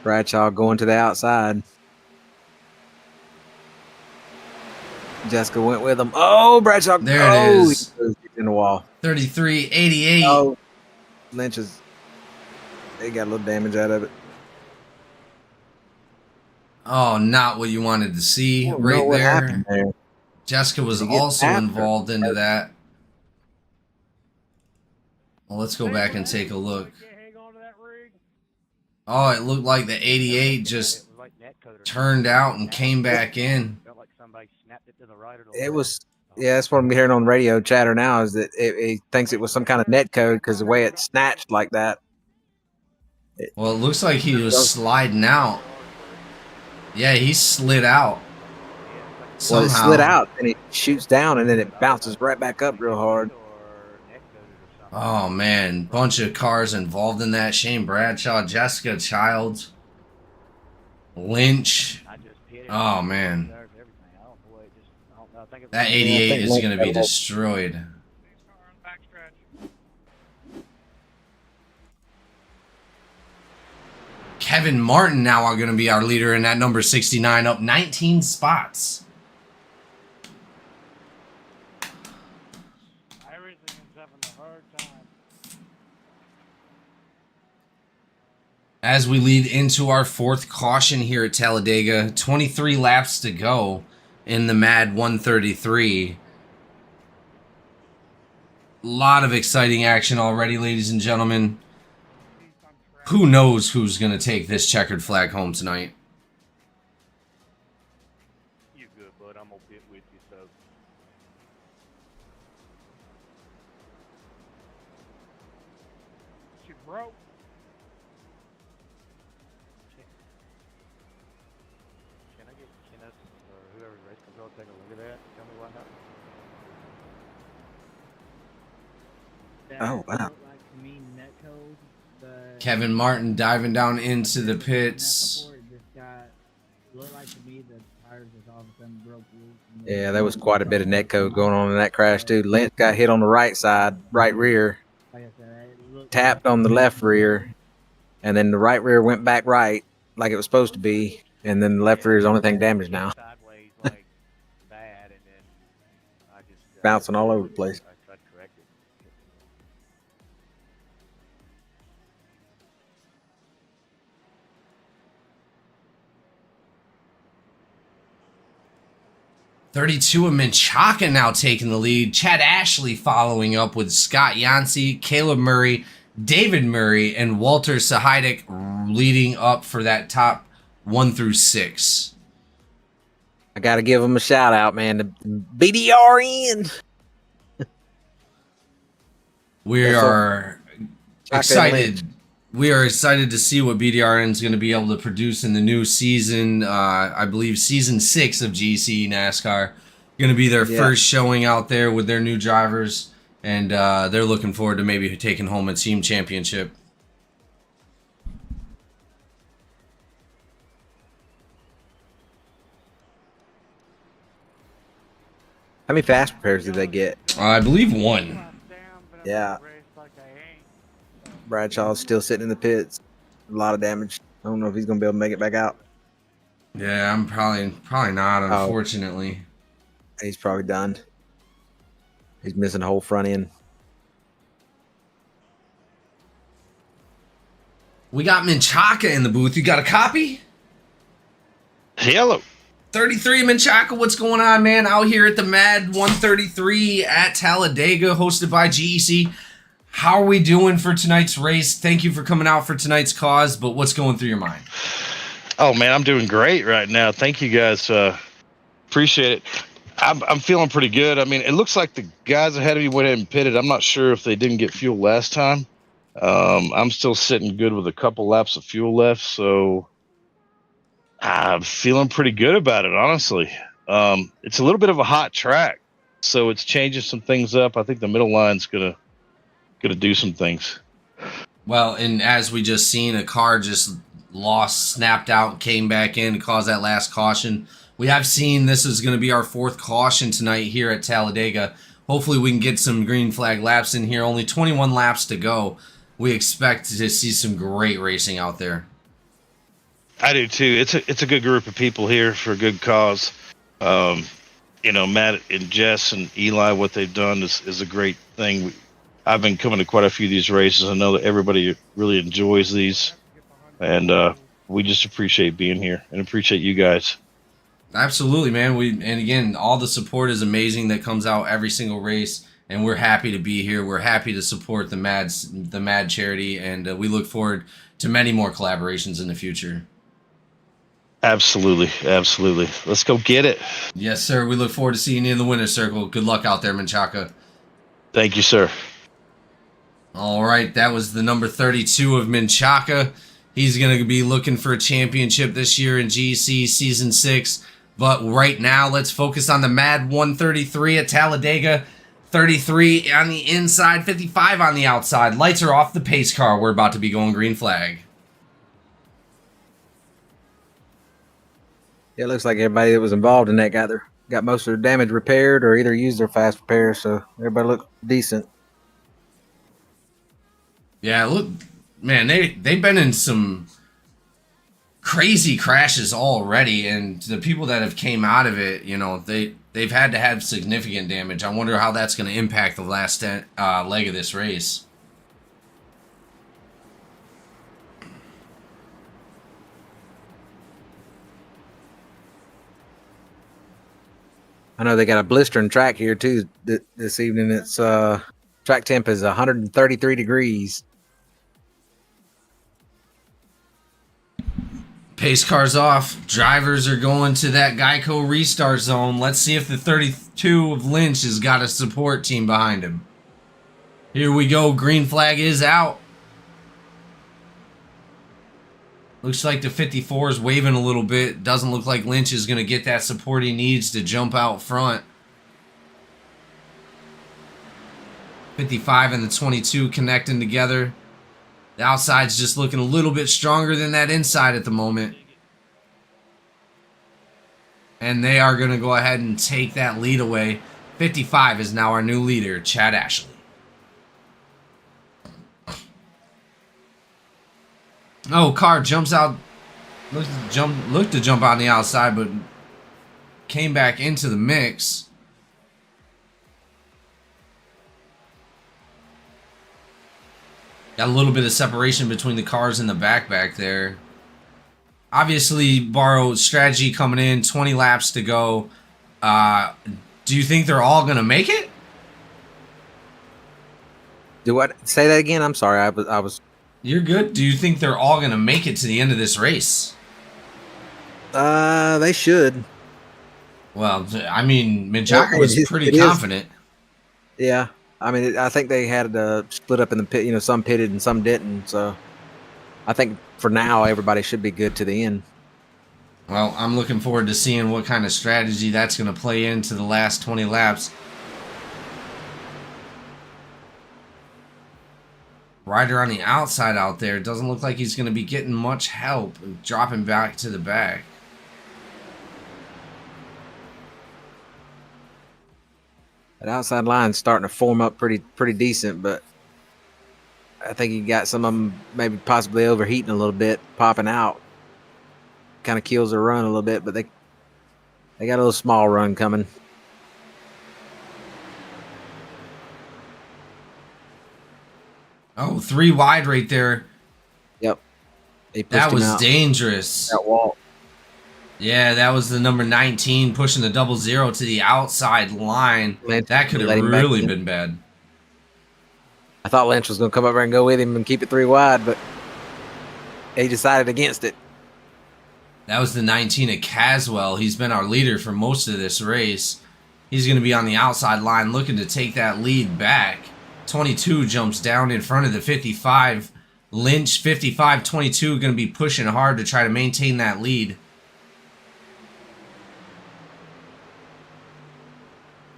Bradshaw going to the outside. Jessica went with him. Oh, Bradshaw. There it is. He in the wall. 33-88. Oh, Lynch is. They got a little damage out of it. Oh, not what you wanted to see right what there. happened there. Jessica was Did he get also after? involved into that. Well, let's go back and take a look. Oh, it looked like the 88 just turned out and came back in. It was, yeah, that's what I'm hearing on radio chatter now is that it thinks it was some kind of net code because the way it snatched like that. Well, it looks like he was sliding out. Yeah, he slid out. Well, it Somehow. slid out and it shoots down and then it bounces right back up real hard. Oh, man. Bunch of cars involved in that. Shane Bradshaw, Jessica Childs, Lynch. Oh, man. That 88 is going to be destroyed. Kevin Martin now are going to be our leader in that number 69, up 19 spots. As we lead into our 4th caution here at Talladega, 23 laps to go in the MADD 133. A lot of exciting action already, ladies and gentlemen. Who knows who's going to take this checkered flag home tonight? You good, bud? I'm gonna pit with you, so. She broke. Can us or whoever race control take a look at that? Tell me what happened. Oh, wow. Like to me, net code, but Kevin Martin diving down into the pits. before it just got looked like to me the tires just all of a sudden broke loose. Yeah, there was quite a bit of net code going on in that crash too. Lynch got hit on the right side, right rear, Like I said, it looked tapped on the left rear, and then the right rear went back right like it was supposed to be, and then the left rear is the only thing damaged now. Sideways, like bad, and then I just Bouncing all over the place. I tried to correct it. 32 of Menchaca now taking the lead. Chad Ashley following up with Scott Yancey, Caleb Murray, David Murray, and Walter Sahidek leading up for that top 1 through 6. I got to give them a shout out, man. The BDRN. We are excited. We are excited to see what BDRN is going to be able to produce in the new season. I believe season 6 of GEC NASCAR. Going to be their first showing out there with their new drivers, and they're looking forward to maybe taking home a team championship. How many fast prepares did they get? I believe 1. Yeah. Bradshaw's still sitting in the pits. A lot of damage. I don't know if he's gonna be able to make it back out. Yeah, I'm probably not, unfortunately. He's probably done. He's missing a whole front end. We got Menchaca in the booth. You got a copy? Hello. 33 Menchaca, what's going on, man? Out here at the MADD 133 at Talladega, hosted by GEC. How are we doing for tonight's race? Thank you for coming out for tonight's cause, but what's going through your mind? Oh, man, I'm doing great right now. Thank you, guys. Appreciate it. I'm feeling pretty good. I mean, it looks like the guys ahead of me went ahead and pitted. I'm not sure if they didn't get fuel last time. I'm still sitting good with a couple laps of fuel left, so I'm feeling pretty good about it, honestly. It's a little bit of a hot track, so it's changing some things up. I think the middle line's gonna do some things. Well, and as we just seen, a car just snapped out, came back in, caused that last caution. We have seen this is going to be our 4th caution tonight here at Talladega. Hopefully we can get some green flag laps in here. Only 21 laps to go. We expect to see some great racing out there. I do too. It's a good group of people here for a good cause. You know, Matt and Jess and Eli, what they've done is a great thing. I've been coming to quite a few of these races. I know that everybody really enjoys these, and we just appreciate being here and appreciate you guys. Absolutely, man. And again, all the support is amazing that comes out every single race, and we're happy to be here. We're happy to support the MADD charity, and we look forward to many more collaborations in the future. Absolutely. Let's go get it. Yes, sir. We look forward to seeing you in the winner's circle. Good luck out there, Menchaca. Thank you, sir. All right, that was the number 32 of Menchaca. He's going to be looking for a championship this year in GEC Season 6. But right now, let's focus on the MADD 133 at Talladega. 33 on the inside, 55 on the outside. Lights are off the pace car. We're about to be going green flag. It looks like everybody that was involved in that got most of their damage repaired or either used their fast repair, so everybody looked decent. Yeah, look, man, they've been in some crazy crashes already, and the people that have came out of it, you know, they've had to have significant damage. I wonder how that's going to impact the last leg of this race. I know they got a blistering track here too this evening. It's track temp is 133 degrees. Pace car's off. Drivers are going to that Geico restart zone. Let's see if the 32 of Lynch has got a support team behind him. Here we go. Green flag is out. Looks like the 54 is waving a little bit. Doesn't look like Lynch is going to get that support he needs to jump out front. 55 and the 22 connecting together. The outside's just looking a little bit stronger than that inside at the moment. And they are going to go ahead and take that lead away. 55 is now our new leader, Chad Ashley. Oh, car jumps out. Looked to jump on the outside, but came back into the mix. Got a little bit of separation between the cars in the back there. Obviously, Barrow strategy coming in. 20 laps to go. Do you think they're all gonna make it? Do what? Say that again. I'm sorry. I was. You're good. Do you think they're all going to make it to the end of this race? They should. Well, I mean, Menchaca was pretty confident. Yeah. I mean, I think they had split up in the pit. You know, some pitted and some didn't. So I think for now everybody should be good to the end. Well, I'm looking forward to seeing what kind of strategy that's going to play into the last 20 laps. Rider on the outside out there. Doesn't look like he's going to be getting much help. Dropping back to the back. That outside line's starting to form up pretty decent, but I think you got some of them maybe possibly overheating a little bit, popping out. Kind of kills their run a little bit, but they got a little small run coming. Oh, 3 wide right there. Yep. That was dangerous. That wall. Yeah, that was the number 19 pushing the 00 to the outside line. That could have really been bad. I thought Lynch was going to come over and go with him and keep it 3 wide, but he decided against it. That was the 19 of Caswell. He's been our leader for most of this race. He's going to be on the outside line looking to take that lead back. 22 jumps down in front of the 55. Lynch, 55-22, going to be pushing hard to try to maintain that lead.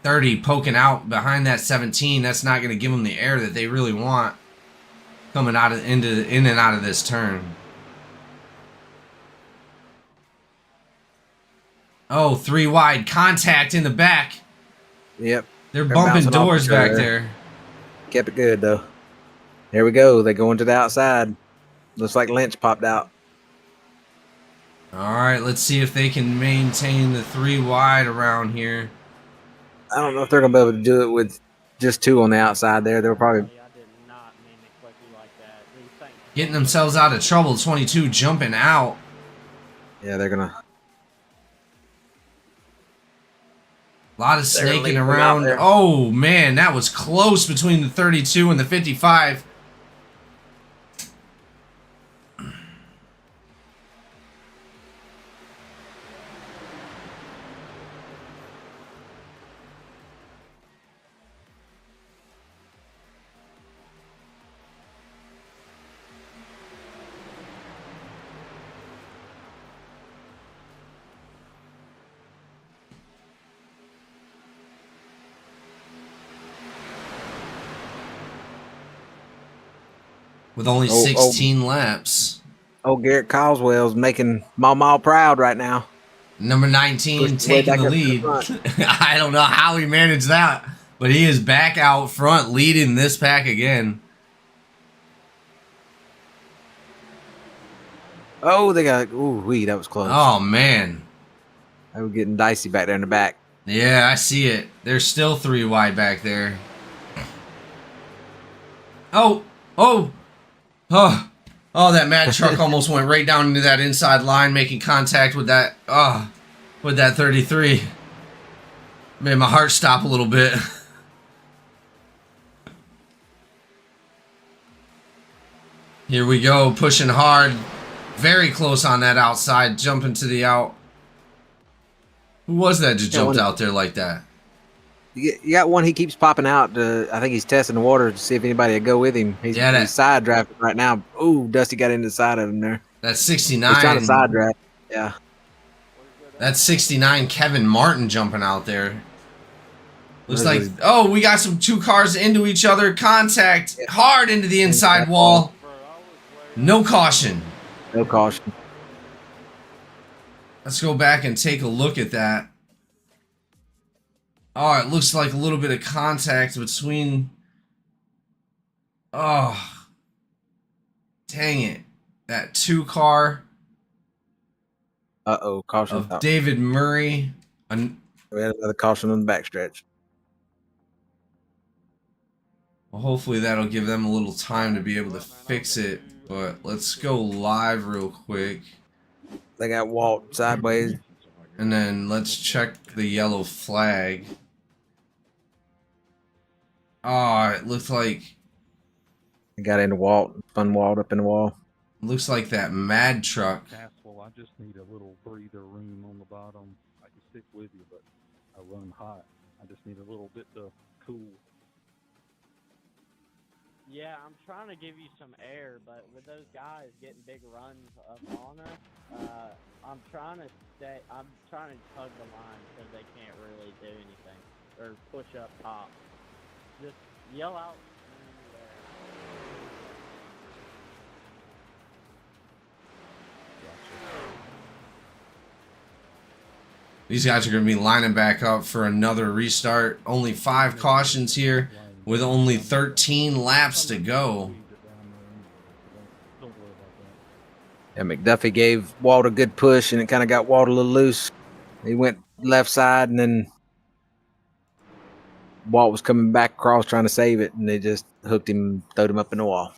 30 poking out behind that 17. That's not going to give them the air that they really want coming out of in and out of this turn. Oh, 3 wide contact in the back. Yep. They're bumping doors back there. Kept it good though. There we go. They go into the outside. Looks like Lynch popped out. All right, let's see if they can maintain the 3 wide around here. I don't know if they're going to be able to do it with just 2 on the outside there. They'll probably getting themselves out of trouble. 22 jumping out. Yeah, they're going to. A lot of snaking around. Oh, man, that was close between the 32 and the 55. With only 16 laps. Oh, Garrett Coswell's making Mama proud right now. Number 19 taking the lead. I don't know how he managed that, but he is back out front leading this pack again. Oh, they got. Ooh, that was close. Oh, man. They were getting dicey back there in the back. Yeah, I see it. There's still 3 wide back there. Oh, that MADD truck almost went right down into that inside line, making contact with that 33. Made my heart stop a little bit. Here we go, pushing hard. Very close on that outside, jumping to the out. Who was that just jumped out there like that? You got one he keeps popping out. I think he's testing the water to see if anybody would go with him. He's side drafting right now. Ooh, Dusty got into the side of him there. That's 69. He's trying to side draft. Yeah. That's 69 Kevin Martin jumping out there. Looks like, we got some 2 cars into each other. Contact hard into the inside wall. No caution. No caution. Let's go back and take a look at that. Oh, it looks like a little bit of contact between... Oh. Dang it. That 2 car. Uh-oh, caution. Of David Murray. We had another caution on the backstretch. Well, hopefully that'll give them a little time to be able to fix it. But let's go live real quick. They got Walt sideways. And then let's check the yellow flag. Oh, it looked like... They got into Walt, spun Walt up in the wall. Looks like that MADD truck. I just need a little breather room on the bottom. I can stick with you, but I run hot. I just need a little bit to cool. Yeah, I'm trying to give you some air, but with those guys getting big runs up on us, I'm trying to tug the line so they can't really do anything or push up top. Just yell out. These guys are going to be lining back up for another restart. Only 5 cautions here with only 13 laps to go. And McDuffie gave Walt a good push, and it kind of got Walt a little loose. He went left side, and then Walt was coming back across trying to save it, and they just hooked him, throwed him up in the wall.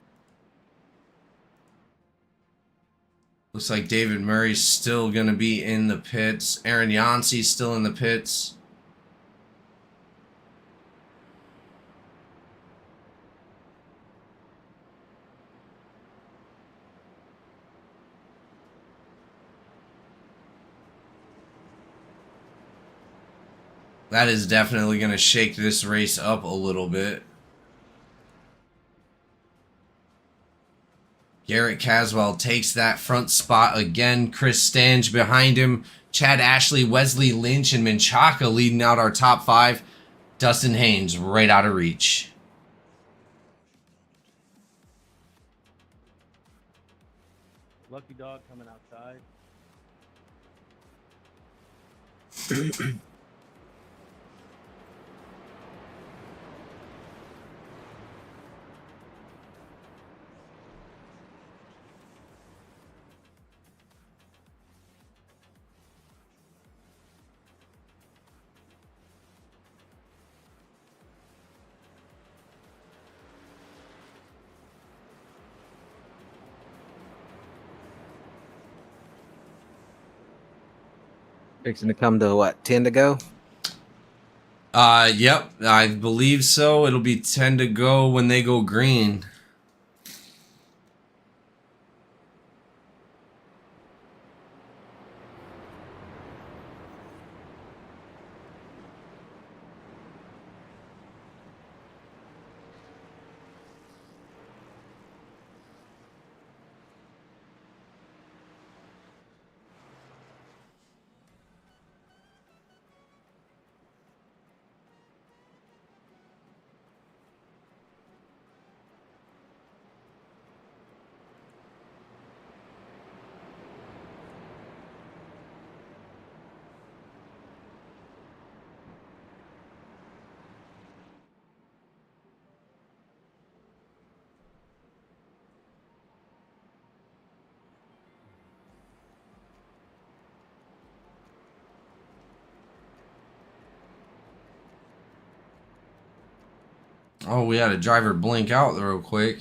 Looks like David Murray's still going to be in the pits. Aaron Yancey's still in the pits. That is definitely going to shake this race up a little bit. Garrett Caswell takes that front spot again. Chris Stange behind him. Chad Ashley, Wesley Lynch, and Menchaca leading out our top 5. Dustin Haynes right out of reach. Lucky Dog coming outside. Fixing to come to what, 10 to go? Yep, I believe so. It'll be 10 to go when they go green. Oh, we had a driver blink out real quick.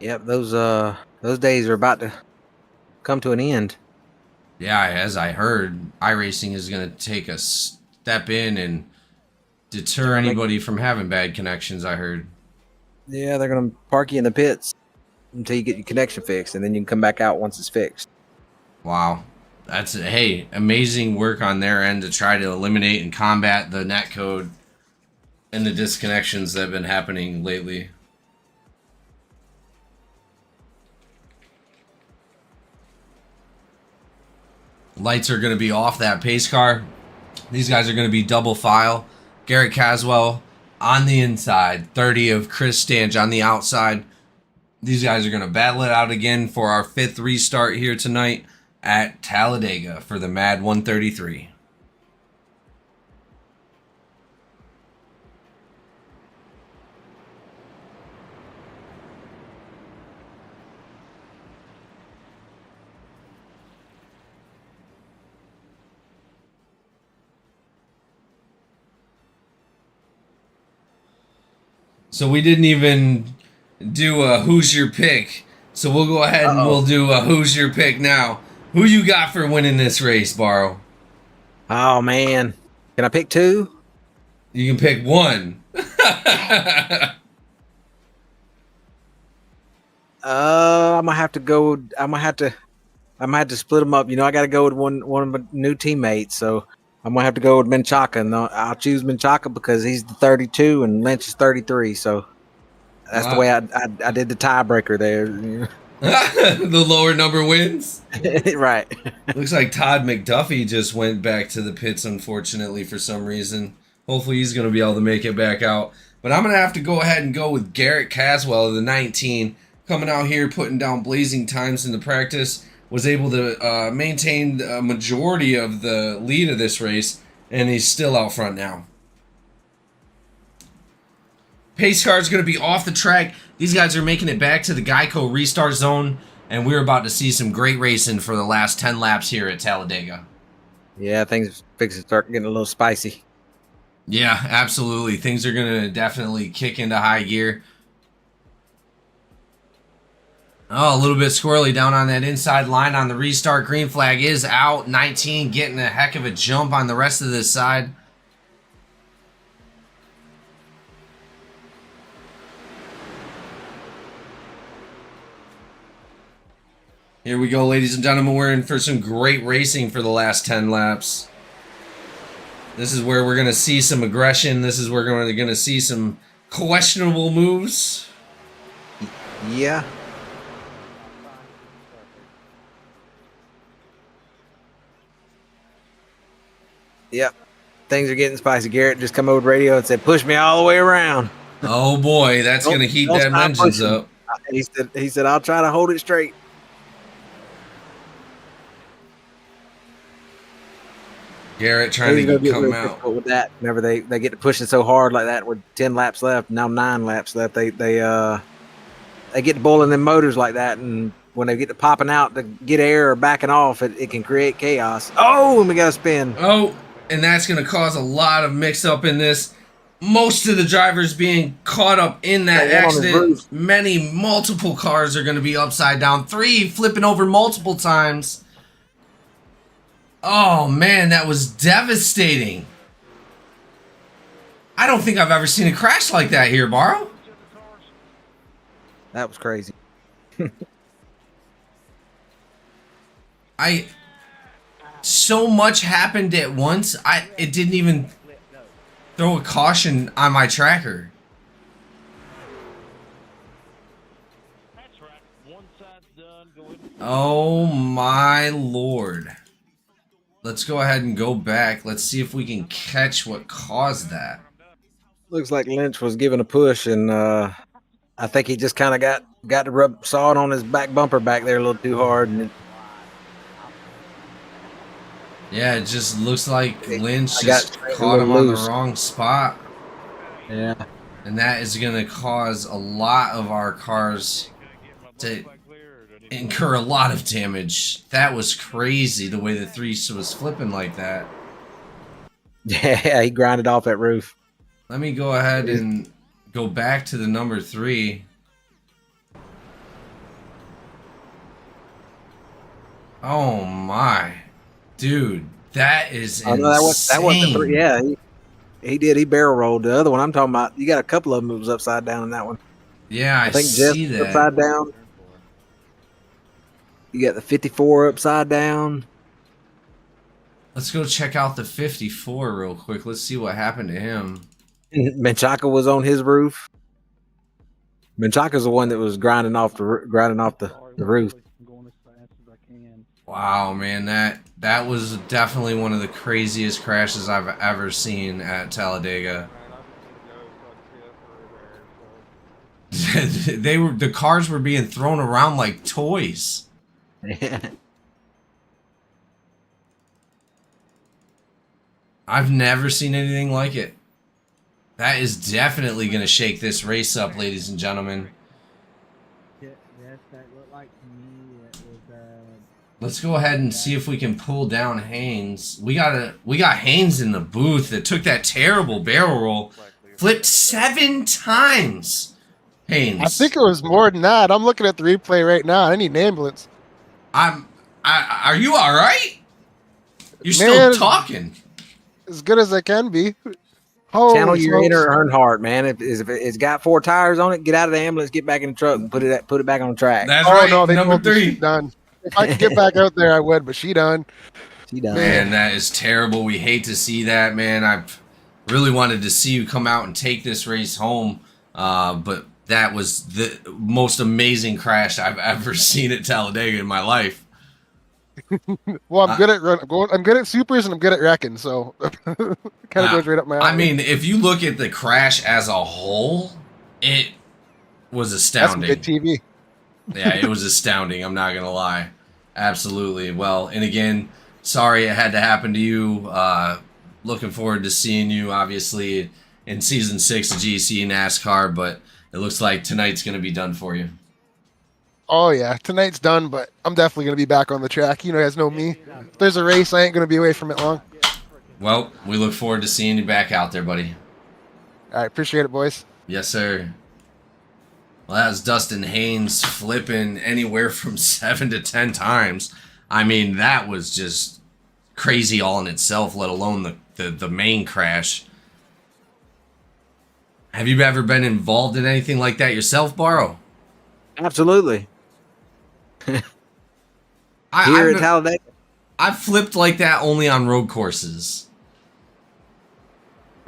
Yep, those days are about to come to an end. Yeah, as I heard, iRacing is going to take a step in and deter anybody from having bad connections, I heard. Yeah, they're going to park you in the pits until you get your connection fixed, and then you can come back out once it's fixed. Wow. That's, hey, amazing work on their end to try to eliminate and combat the netcode and the disconnections that have been happening lately. Lights are going to be off that pace car. These guys are going to be double file. Garrett Caswell on the inside. 30 of Chris Stange on the outside. These guys are going to battle it out again for our 5th restart here tonight at Talladega for the MADD 133. So we didn't even do a who's your pick. So we'll go ahead and we'll do a who's your pick now. Who you got for winning this race, Barrow? Oh, man. Can I pick 2? You can pick 1. I might have to go. I might have to split them up. You know, I got to go with one of my new teammates. So I'm gonna have to go with Menchaca, and I'll choose Menchaca because he's the 32 and Lynch is 33. So that's the way I did the tiebreaker there. The lower number wins. Right. Looks like Todd McDuffie just went back to the pits, unfortunately, for some reason. Hopefully he's going to be able to make it back out. But I'm going to have to go ahead and go with Garrett Caswell, the 19, coming out here, putting down blazing times in the practice. Was able to maintain a majority of the lead of this race, and he's still out front now. Pace car is going to be off the track. These guys are making it back to the Geico restart zone, and we're about to see some great racing for the last 10 laps here at Talladega. Yeah, things fixing to start getting a little spicy. Yeah, absolutely. Things are going to definitely kick into high gear. Oh, a little bit squirrely down on that inside line on the restart. Green flag is out. 19 getting a heck of a jump on the rest of this side. Here we go, ladies and gentlemen. We're in for some great racing for the last 10 laps. This is where we're going to see some aggression. This is where we're going to see some questionable moves. Yeah. Yep. Things are getting spicy. Garrett just come over the radio and said, push me all the way around. Oh, boy. That's going to heat them engines up. He said, I'll try to hold it straight. Garrett trying to come out with that. Whenever they get to pushing so hard like that with 10 laps left, now 9 laps left, they get to boiling them motors like that, and when they get to popping out to get air or backing off, it can create chaos. Oh, and we got to spin. Oh, and that's going to cause a lot of mix-up in this. Most of the drivers being caught up in that accident. Multiple cars are going to be upside down. 3 flipping over multiple times. Oh, man, that was devastating. I don't think I've ever seen a crash like that here, Barrow. That was crazy. So much happened at once. It didn't even throw a caution on my tracker. Oh my lord. Let's go ahead and go back. Let's see if we can catch what caused that. Looks like Lynch was giving a push, and I think he just kind of got to rub sawed on his back bumper back there a little too hard, and yeah, it just looks like Lynch just caught him on the wrong spot. Yeah. And that is going to cause a lot of our cars to incur a lot of damage. That was crazy the way the 3 was flipping like that. Yeah, he grinded off that roof. Let me go ahead and go back to the number 3. Oh my. Dude, that is insane. That wasn't the 3. Yeah, he did. He barrel rolled. The other one I'm talking about, you got a couple of them moves upside down in that one. Yeah, I think see that. Upside down. You got the 54 upside down. Let's go check out the 54 real quick. Let's see what happened to him. Menchaca was on his roof. Menchaca's the one that was grinding off the roof. Wow, man, that was definitely one of the craziest crashes I've ever seen at Talladega. The cars were being thrown around like toys. I've never seen anything like it. That is definitely going to shake this race up, ladies and gentlemen. Let's go ahead and see if we can pull down Haynes. We got Haynes in the booth that took that terrible barrel roll, flipped 7 times. Haynes. I think it was more than that. I'm looking at the replay right now. I need an ambulance. Are you all right? You're still talking. As good as I can be. Channel your inner Earnhardt, man. If it's got 4 tires on it, get out of the ambulance, get back in the truck, and put it back on the track. That's right. No, they number told me 3. she's done. If I could get back out there, I would, but she done. She done. Man, that is terrible. We hate to see that, man. I really wanted to see you come out and take this race home, but that was the most amazing crash I've ever seen at Talladega in my life. Well, I'm good at I'm good at supers and I'm good at wrecking, so kind of goes right up my alley. I mean, if you look at the crash as a whole, it was astounding. That's some good TV. Yeah, it was astounding. I'm not gonna lie. Absolutely. Well, and again, sorry it had to happen to you. Looking forward to seeing you, obviously, in season 6 of GEC NASCAR. But it looks like tonight's gonna be done for you. Oh yeah, tonight's done, but I'm definitely gonna be back on the track. You guys know me. If there's a race, I ain't gonna be away from it long. Well, we look forward to seeing you back out there, buddy. All right, appreciate it, boys. Yes, sir. Well, that was Dustin Haynes flipping anywhere from 7 to 10 times. I mean, that was just crazy all in itself, let alone the main crash. Have you ever been involved in anything like that yourself, Barrow? Absolutely. Here at Talladega. I've flipped like that only on road courses.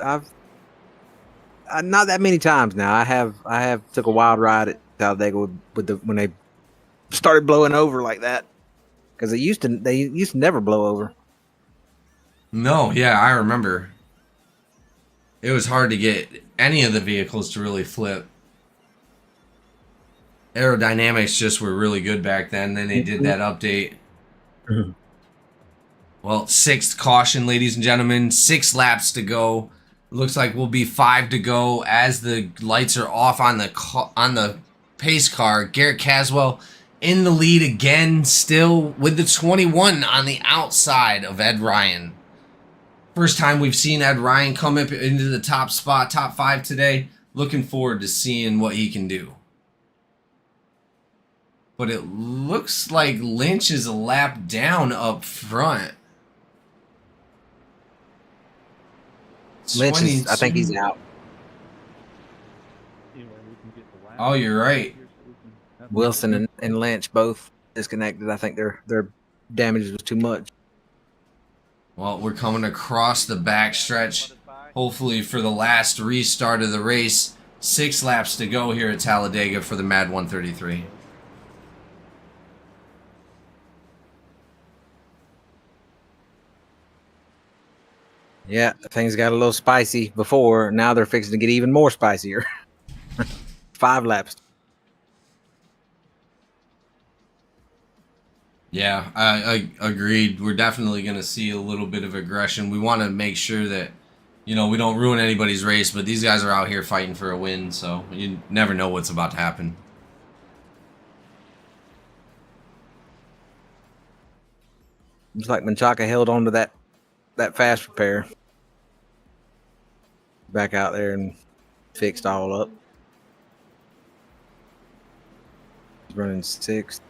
I've not that many times now. I have took a wild ride at Talladega when they started blowing over like that, because they used to never blow over. No, yeah, I remember. It was hard to get any of the vehicles to really flip. Aerodynamics just were really good back then. Then they did that update. Well, 6th caution, ladies and gentlemen. 6 laps to go. Looks like we'll be 5 to go as the lights are off on the pace car. Garrett Caswell in the lead again, still with the 21 on the outside of Ed Ryan. First time we've seen Ed Ryan come up into the top spot, top 5 today. Looking forward to seeing what he can do. But it looks like Lynch is a lap down up front. Lynch is, I think he's out. Oh, you're right. Wilson and Lynch both disconnected. I think their damage was too much. Well, we're coming across the backstretch, hopefully for the last restart of the race. 6 laps to go here at Talladega for the MADD 133. Yeah, things got a little spicy before. Now they're fixing to get even more spicier. 5 laps. Yeah, I agreed. We're definitely going to see a little bit of aggression. We want to make sure that, we don't ruin anybody's race, but these guys are out here fighting for a win, so you never know what's about to happen. Looks like Menchaca held on to that fast repair. Back out there and fixed all up. He's running 6th.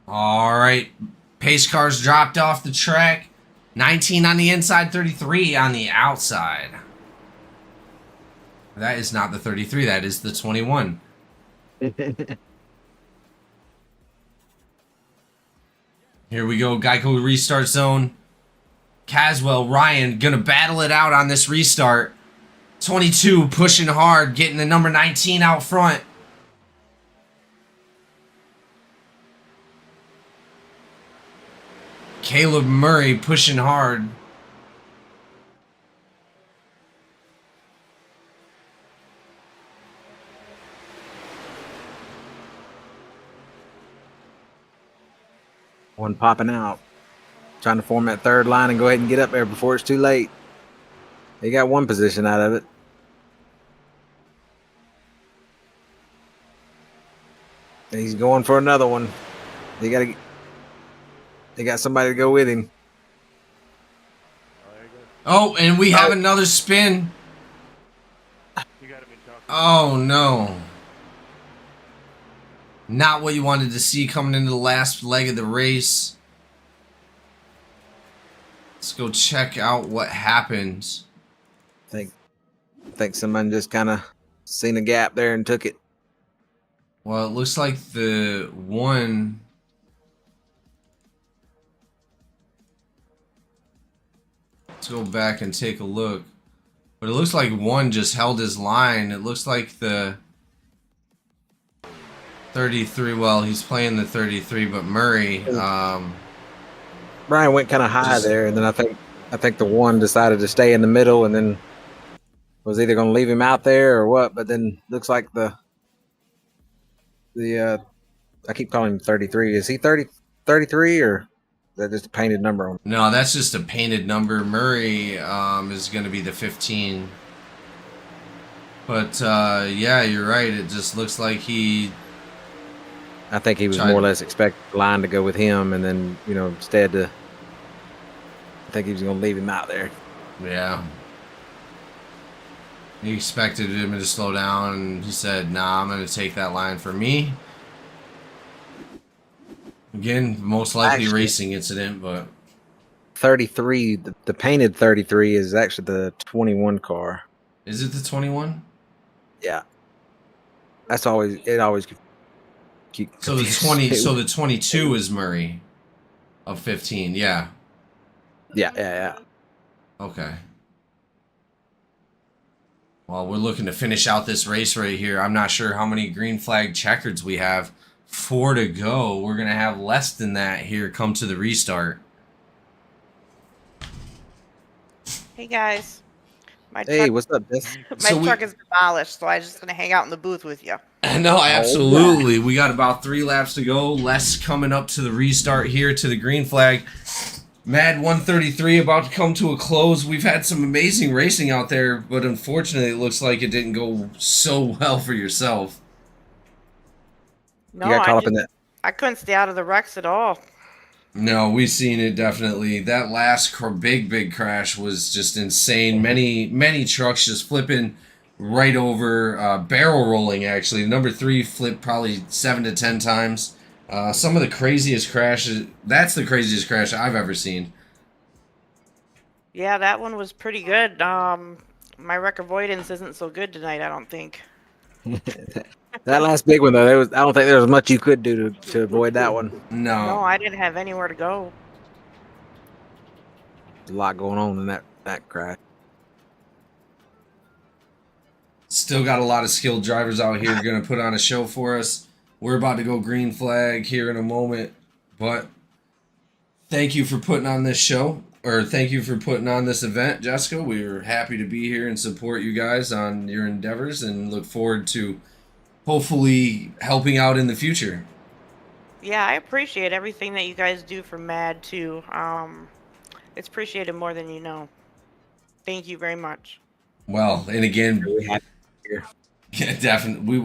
All right. Pace cars dropped off the track. 19 on the inside, 33 on the outside. That is not the 33. That is the 21. Here we go. Geico restart zone. Caswell, Ryan, going to battle it out on this restart. 22 pushing hard, getting the number 19 out front. Caleb Murray pushing hard. One popping out. Trying to form that 3rd line and go ahead and get up there before it's too late. They got 1 position out of it. He's going for another one. They got somebody to go with him. Oh, and we have another spin. Oh, no. Not what you wanted to see coming into the last leg of the race. Let's go check out what happened. I think someone just kind of seen a gap there and took it. Well, it looks like the one Let's go back and take a look. But it looks like one just held his line. It looks like the 33, well, he's playing the 33, but Murray, Brian went kind of high there, and then I think the one decided to stay in the middle, and then was either going to leave him out there or what. But then looks like the I keep calling him 33. Is he 33 or is that just a painted number on him? No, that's just a painted number. Murray is going to be the 15. But yeah, you're right. It just looks like I think he was more or less expecting the line to go with him, and then instead I think he was going to leave him out there. Yeah. He expected him to slow down, and he said, "Nah, I'm going to take that line for me." Again, most likely racing incident, but 33, the painted 33 is actually the 21 car. Is it the 21? Yeah. That's always So the 20, so the 22 is Murray of 15, yeah. Yeah. Okay. Well, we're looking to finish out this race right here. I'm not sure how many green flag checkers we have. 4 to go. We're going to have less than that here come to the restart. Hey guys. What's up, Beth? My truck is demolished, so I'm just going to hang out in the booth with you. No, absolutely. We got about 3 laps to go. Less coming up to the restart here to the green flag. MADD 133 about to come to a close. We've had some amazing racing out there, but unfortunately it looks like it didn't go so well for yourself. No, I couldn't stay out of the wrecks at all. No, we've seen it definitely. That last big crash was just insane. Many trucks just flipping right over, barrel rolling actually. Number 3 flipped probably 7 to 10 times. Some of the craziest crashes. That's the craziest crash I've ever seen. Yeah, that one was pretty good. My wreck avoidance isn't so good tonight, I don't think. That last big one though, I don't think there was much you could do to avoid that one. No, I didn't have anywhere to go. There's a lot going on in that crash. Still got a lot of skilled drivers out here going to put on a show for us. We're about to go green flag here in a moment, but thank you for putting on this show, or thank you for putting on this event, Jessica. We're happy to be here and support you guys on your endeavors and look forward to hopefully helping out in the future. Yeah, I appreciate everything that you guys do for MADD too. It's appreciated more than you know. Thank you very much. Well, and again, yeah, definitely.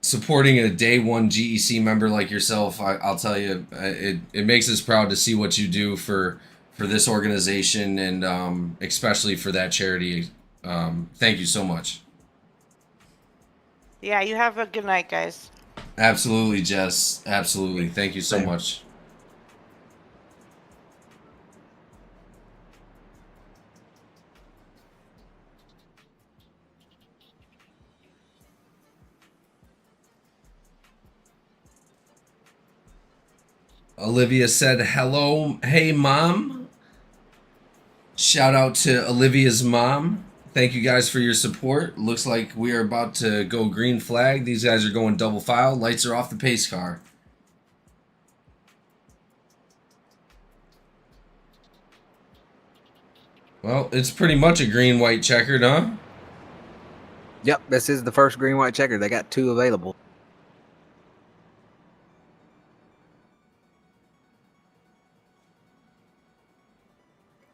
Supporting a day one GEC member like yourself, I'll tell you, it makes us proud to see what you do for this organization and especially for that charity. Thank you so much. Yeah, you have a good night, guys. Absolutely, Jess. Absolutely. Thank you so much. Olivia said, hello. Hey, Mom. Shout out to Olivia's mom. Thank you guys for your support. Looks like we are about to go green flag. These guys are going double file. Lights are off the pace car. Well, it's pretty much a green-white checkered, huh? Yep, this is the first green-white checker. They got 2 available.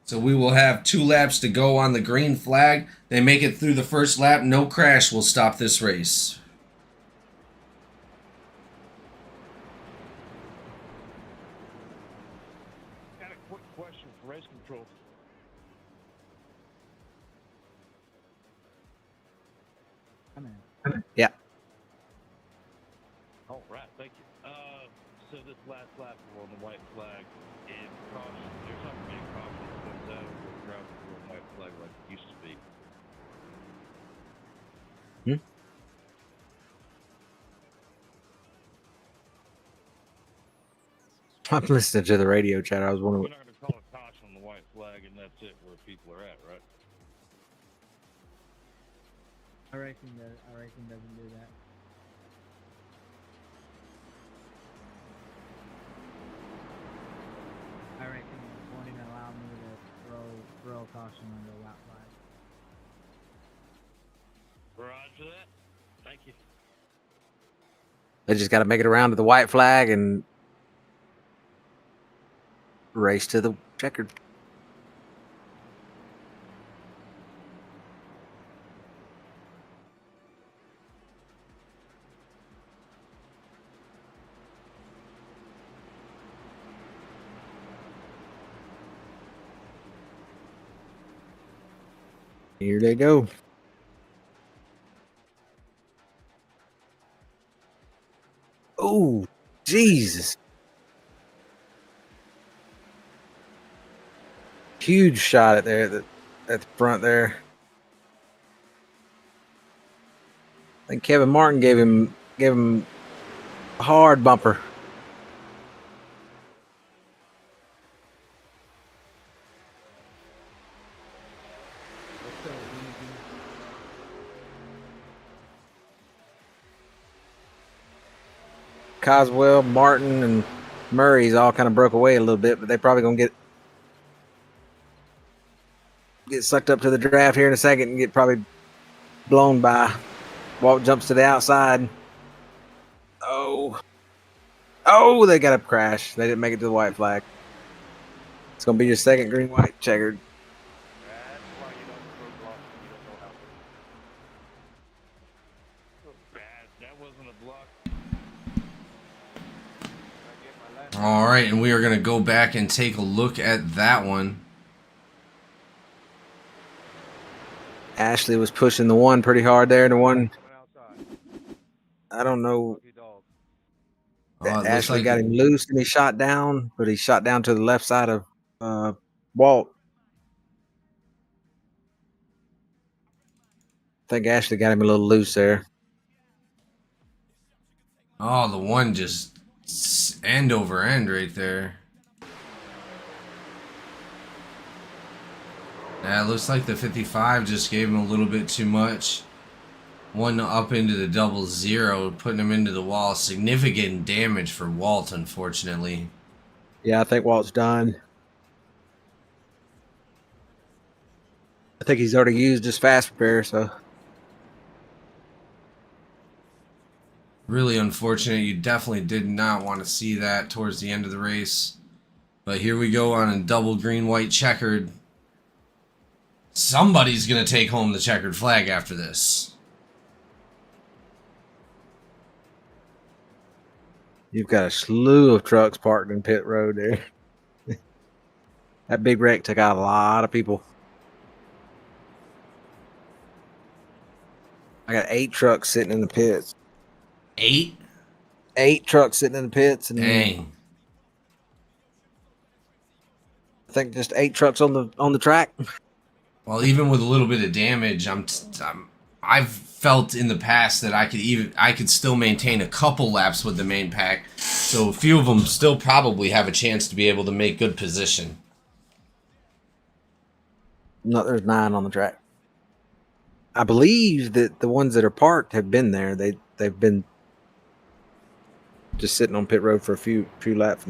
So we will have 2 laps to go on the green flag. They make it through the first lap. No crash will stop this race. Got a quick question for race control. Yeah. All right, thank you. So this last lap on the white flag is caution. There's not really caution that comes out of the ground on the white flag like it used to be. I'm listening to the radio chat. I was wondering. We're not going to call a caution on the white flag, and that's sit where people are at, right? iRacing doesn't do that. iRacing won't even allow me to throw a caution under a lap flag. Roger that. Thank you. They just got to make it around to the white flag and race to the checkered. Here they go. Oh, Jesus. Huge shot at there at the front there. I think Kevin Martin gave him a hard bumper. Coswell, Martin, and Murray's all kind of broke away a little bit, but they probably gonna get sucked up to the draft here in a second and get probably blown by. Walt jumps to the outside. Oh, they got a crash. They didn't make it to the white flag. It's gonna be your second green white checkered. That wasn't a block. All right, and we are going to go back and take a look at that one. Ashley was pushing the one pretty hard there. The one, I don't know. Ashley got him loose and he shot down, but he shot down to the left side of Walt. I think Ashley got him a little loose there. Oh, the one just end over end right there. Yeah, it looks like the 55 just gave him a little bit too much. One up into the 00, putting him into the wall. Significant damage for Walt, unfortunately. Yeah, I think Walt's done. I think he's already used his fast repair, so. Really unfortunate. You definitely did not want to see that towards the end of the race. But here we go on a double green-white checkered. Somebody's going to take home the checkered flag after this. You've got a slew of trucks parked in pit road there. That big wreck took out a lot of people. I got 8 trucks sitting in the pits. 8? 8 trucks sitting in the pits. And dang. I think just 8 trucks on the track. Well, even with a little bit of damage, I've felt in the past that I could still maintain a couple laps with the main pack. So a few of them still probably have a chance to be able to make good position. No, there's 9 on the track. I believe that the ones that are parked have been there. They've been just sitting on pit road for a few laps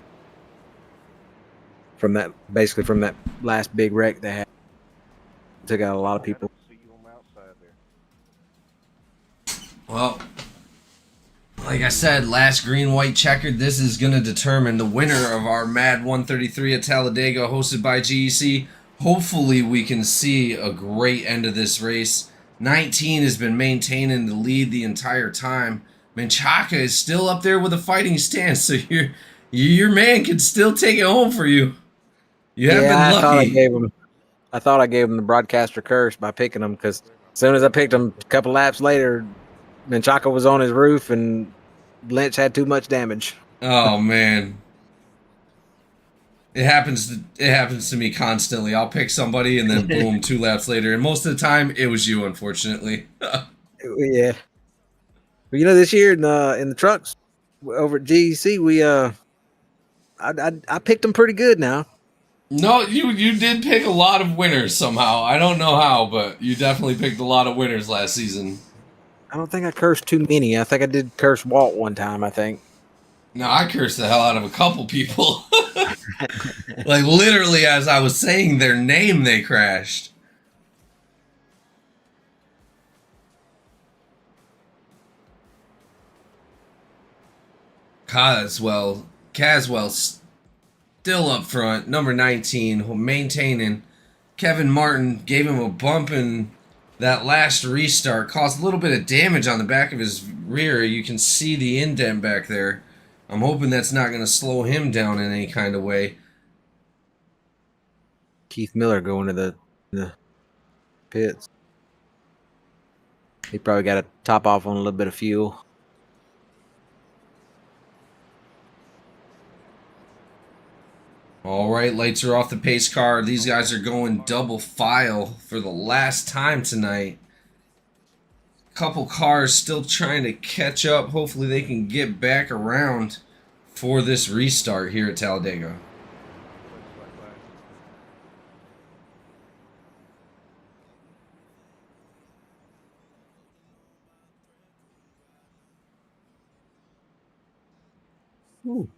from that last big wreck they had. Took out a lot of people. Well, like I said, last green-white checkered. This is going to determine the winner of our MADD 133 at Talladega, hosted by GEC. Hopefully, we can see a great end of this race. 19 has been maintaining the lead the entire time. Menchaca is still up there with a fighting stance, so your man can still take it home for you. You have been lucky. I thought I gave him the broadcaster curse by picking him, because as soon as I picked him, a couple laps later, Menchaca was on his roof and Lynch had too much damage. Oh man. It happens to me constantly. I'll pick somebody and then boom, 2 laps later. And most of the time it was you, unfortunately. Yeah. But this year in the trucks over at GEC, I picked them pretty good now. No, you did pick a lot of winners somehow. I don't know how, but you definitely picked a lot of winners last season. I don't think I cursed too many. I think I did curse Walt one time, I think. No, I cursed the hell out of a couple people. Like, literally, as I was saying their name, they crashed. Caswell still up front, number 19, maintaining. Kevin Martin gave him a bump in that last restart, caused a little bit of damage on the back of his rear. You can see the indent back there. I'm hoping that's not going to slow him down in any kind of way. Keith Miller going to the pits. He probably got to top off on a little bit of fuel. All right, lights are off the pace car. These guys are going double file for the last time tonight. Couple cars still trying to catch up. Hopefully they can get back around for this restart here at Talladega. Ooh.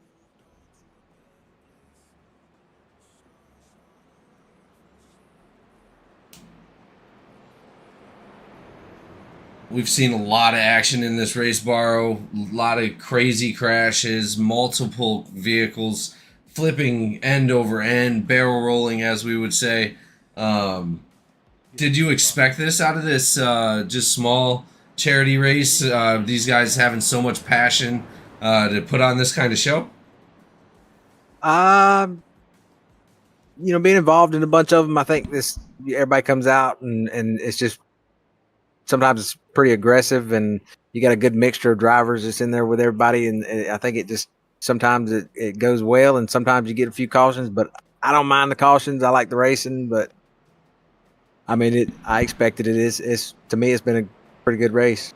We've seen a lot of action in this race, Barrow. A lot of crazy crashes, multiple vehicles flipping end over end, barrel rolling, as we would say. Did you expect this out of this just small charity race? These guys having so much passion to put on this kind of show? Being involved in a bunch of them, I think everybody comes out and it's just sometimes it's pretty aggressive, and you got a good mixture of drivers that's in there with everybody, and I think it just sometimes it goes well, and sometimes you get a few cautions, but I don't mind the cautions. I like the racing, but I mean I expected it. It's to me it's been a pretty good race.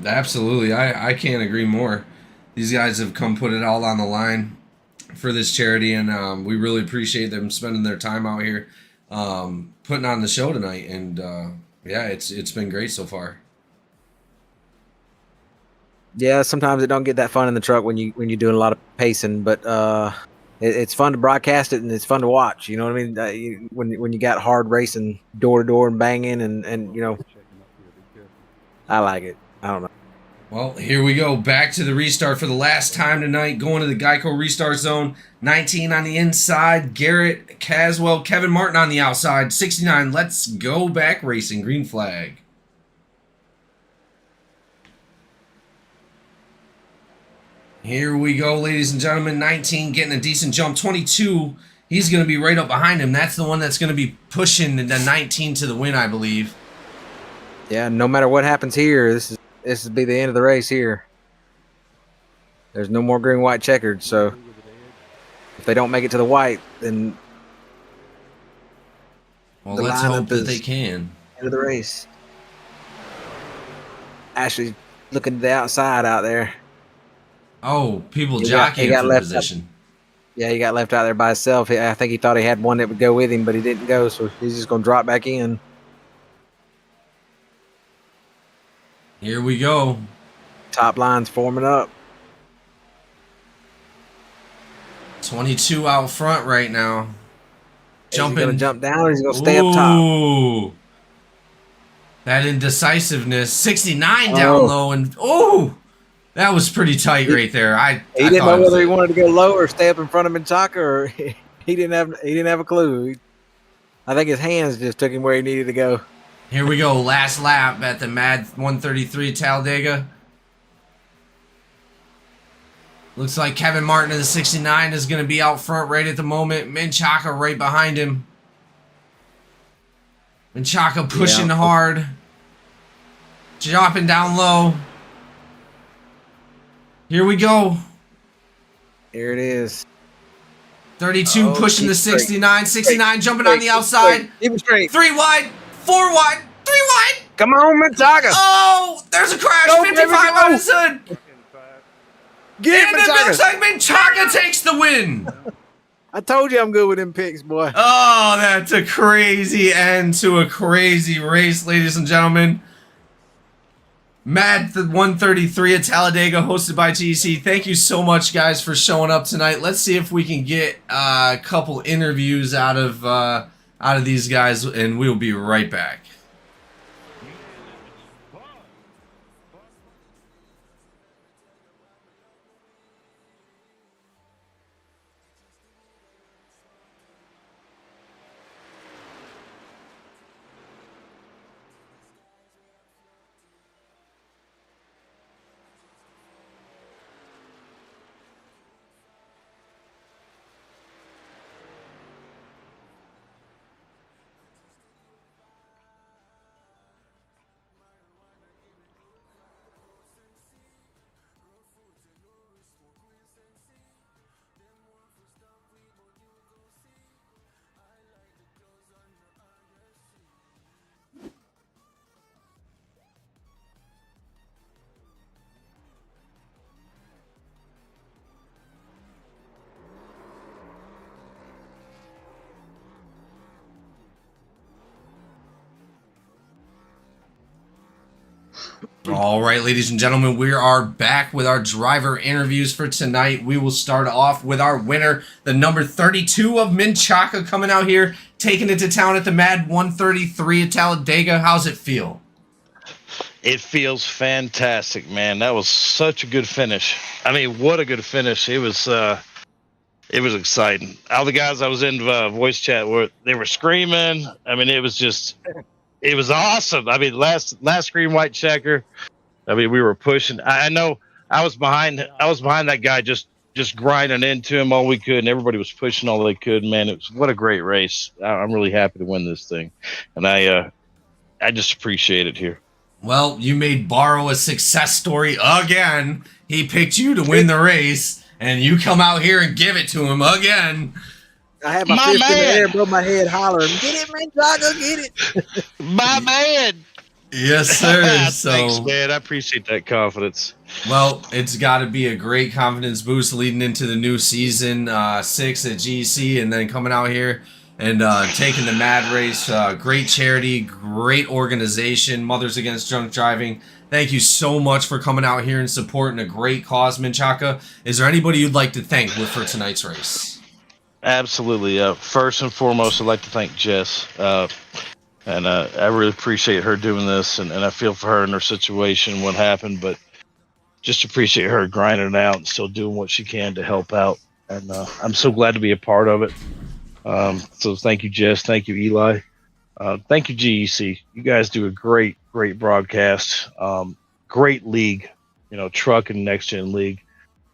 Absolutely. I can't agree more. These guys have come put it all on the line for this charity, and we really appreciate them spending their time out here putting on the show tonight, and yeah, it's been great so far. Yeah, sometimes it don't get that fun in the truck when you're doing a lot of pacing, but it's fun to broadcast it, and it's fun to watch. You know what I mean? When you got hard racing door to door and banging, and I like it. I don't know. Well, here we go. Back to the restart for the last time tonight. Going to the Geico restart zone. 19 on the inside. Garrett, Caswell, Kevin Martin on the outside. 69. Let's go back racing. Green flag. Here we go, ladies and gentlemen. 19 getting a decent jump. 22. He's going to be right up behind him. That's the one that's going to be pushing the 19 to the win, I believe. Yeah, no matter what happens here, this will be the end of the race here. There's no more green, white, checkered. So if they don't make it to the white, then well, let's hope that they can. End of the race. Ashley looking to the outside out there. Oh, people jockeying for position. Yeah, he got left out there by himself. I think he thought he had one that would go with him, but he didn't go, so he's just going to drop back in. Here we go. Top line's forming up. 22 out front right now. Jumping. He's going to jump down, or he's going to stay up top. Ooh. That indecisiveness. 69 down low, and that was pretty tight right there. He didn't know whether he wanted to go low or stay up in front of Menchaca, or he didn't have a clue. I think his hands just took him where he needed to go. Here we go, last lap at the MADD 133 Talladega. Looks like Kevin Martin of the 69 is going to be out front right at the moment. Menchaca right behind him. Menchaca pushing hard. Dropping down low. Here we go. Here it is. 32 pushing the 69. 69 jumping on the outside. Even straight. 3 wide. 4 wide. 3 wide. Come on, Menchaca. Oh, there's a crash. Go, 55 baby, on his hood. Get and it looks like Menchaca takes the win. I told you I'm good with them picks, boy. Oh, that's a crazy end to a crazy race, ladies and gentlemen. MADD 133 at Talladega, hosted by GEC. Thank you so much, guys, for showing up tonight. Let's see if we can get a couple interviews out of these guys, and we'll be right back. All right, ladies and gentlemen, we are back with our driver interviews for tonight. We will start off with our winner, the number 32 of Menchaca, coming out here, taking it to town at the MADD 133 at Talladega. How's it feel? It feels fantastic, man. That was such a good finish. I mean, what a good finish. It was exciting. All the guys I was in voice chat they were screaming. I mean, it was awesome. I mean, last green white checker. I mean, we were pushing. I know I was behind that guy just grinding into him all we could, and everybody was pushing all they could. Man, what a great race. I'm really happy to win this thing, and I just appreciate it here. Well, you made Barrow a success story again. He picked you to win the race, and you come out here and give it to him again. I had my fist in the air above my head hollering, "Get it, Menchaca, get it!" My man. Yes, sir. So, thanks, man. I appreciate that confidence. Well, it's got to be a great confidence boost leading into the new season 6 at GEC, and then coming out here and taking the MADD race. Great charity, great organization, Mothers Against Drunk Driving. Thank you so much for coming out here and supporting a great cause, Menchaca. Is there anybody you'd like to thank for tonight's race? Absolutely. First and foremost, I'd like to thank Jess. And I really appreciate her doing this, and I feel for her in her situation, what happened, but just appreciate her grinding it out and still doing what she can to help out. And I'm so glad to be a part of it. So thank you, Jess. Thank you, Eli. Thank you, GEC. You guys do a great broadcast. Great league, truck and next gen league.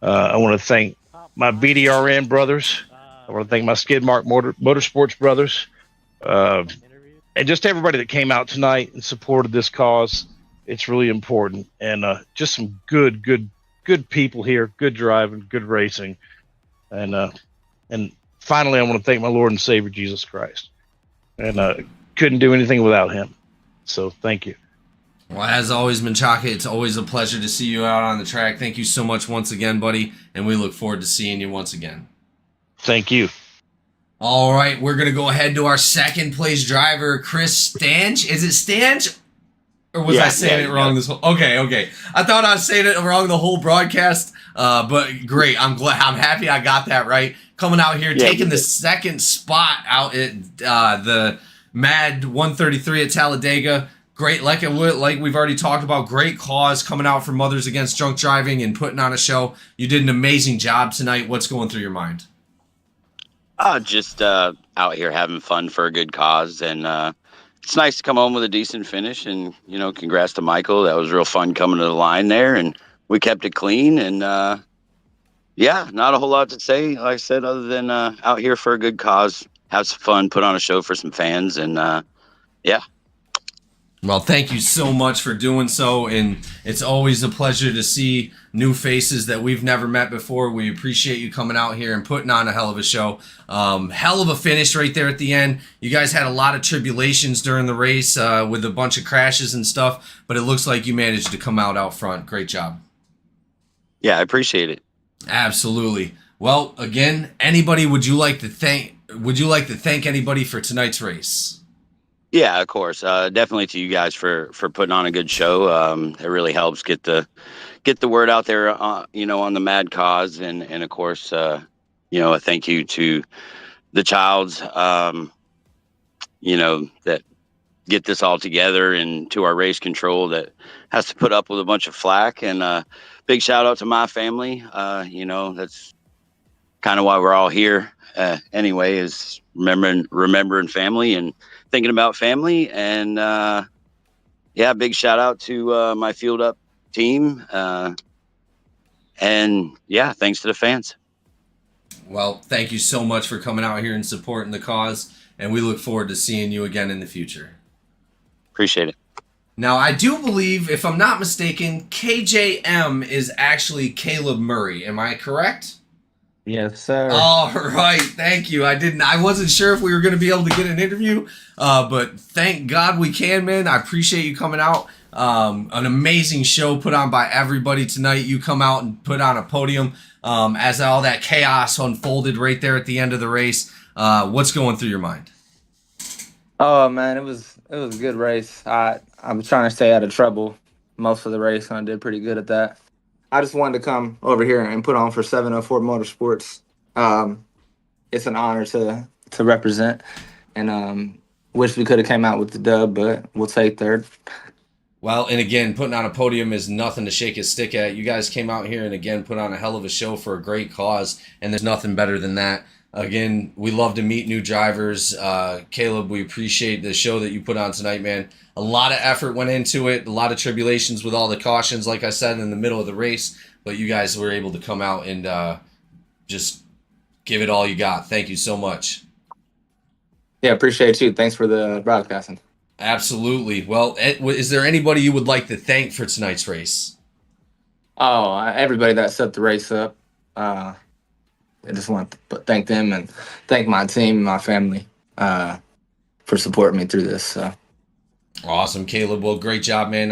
I want to thank my BDRN brothers. I want to thank my Skidmark Motorsports brothers. And just everybody that came out tonight and supported this cause. It's really important. And just some good people here, good driving, good racing. And finally, I want to thank my Lord and Savior, Jesus Christ. And couldn't do anything without him. So thank you. Well, as always, Menchaca, it's always a pleasure to see you out on the track. Thank you so much once again, buddy. And we look forward to seeing you once again. Thank you. All right, we're going to go ahead to our second place driver, Chris Stanch. Is it Stanch? Or was I saying it wrong this whole... Okay. I thought I was saying it wrong the whole broadcast, but great. I'm happy I got that right. Coming out here, taking the second spot out at the MADD 133 at Talladega. Great, like we've already talked about, great cause coming out for Mothers Against Drunk Driving and putting on a show. You did an amazing job tonight. What's going through your mind? Just out here having fun for a good cause, and it's nice to come home with a decent finish. And congrats to Michael. That was real fun coming to the line there, and we kept it clean. And not a whole lot to say, like I said, other than out here for a good cause, have some fun, put on a show for some fans, and Well, thank you so much for doing so, and it's always a pleasure to see new faces that we've never met before. We appreciate you coming out here and putting on a hell of a show. Hell of a finish right there at the end. You guys had a lot of tribulations during the race with a bunch of crashes and stuff, but it looks like you managed to come out front. Great job. Yeah, I appreciate it. Absolutely. Well, again, anybody would you like to thank anybody for tonight's race? Yeah, of course. Definitely to you guys for putting on a good show. It really helps get the word out there, on the mad cause, and of course, a thank you to the Childs, that get this all together, and to our race control that has to put up with a bunch of flack. And big shout out to my family. That's kind of why we're all here. Anyway, is remembering family and thinking about family. And big shout out to my Field Up team. And thanks to the fans. Well, thank you so much for coming out here and supporting the cause, and we look forward to seeing you again in the future. Appreciate it. Now, I do believe, if I'm not mistaken, KJM is actually Caleb Murray. Am I correct? Yes, sir. All right, thank you. I wasn't sure if we were going to be able to get an interview, but thank God we can, man. I appreciate you coming out. An amazing show put on by everybody tonight. You come out and put on a podium as all that chaos unfolded right there at the end of the race. What's going through your mind? Oh man, it was a good race. I was trying to stay out of trouble most of the race, and I did pretty good at that. I just wanted to come over here and put on for 704 Motorsports. It's an honor to represent, and wish we could have came out with the dub, but we'll take third. Well, and again, putting on a podium is nothing to shake a stick at. You guys came out here and again put on a hell of a show for a great cause, and there's nothing better than that. Again, we love to meet new drivers. Caleb, we appreciate the show that you put on tonight, man. A lot of effort went into it, a lot of tribulations with all the cautions, like I said, in the middle of the race, but you guys were able to come out and just give it all you got. Thank you so much. Yeah, appreciate you. Thanks for the broadcasting. Absolutely. Well, is there anybody you would like to thank for tonight's race? Oh, everybody that set the race up. I just want to thank them and thank my team, my family, for supporting me through this. So. Awesome, Caleb. Well, great job, man,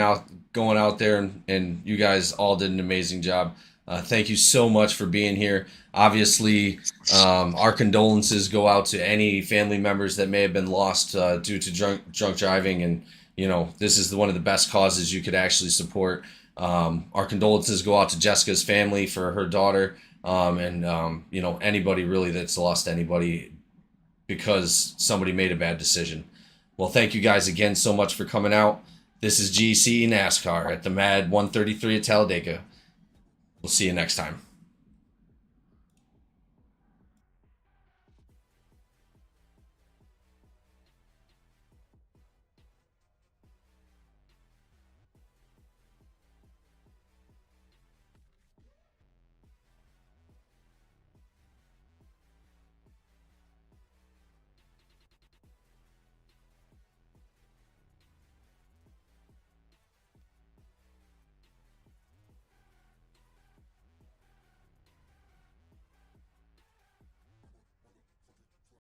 going out there, and you guys all did an amazing job. Thank you so much for being here. Obviously, our condolences go out to any family members that may have been lost due to drunk driving. And, this is one of the best causes you could actually support. Our condolences go out to Jessica's family for her daughter, and anybody really that's lost anybody because somebody made a bad decision. Well, thank you guys again so much for coming out. This is GEC NASCAR at the MADD 133 at Talladega. We'll see you next time.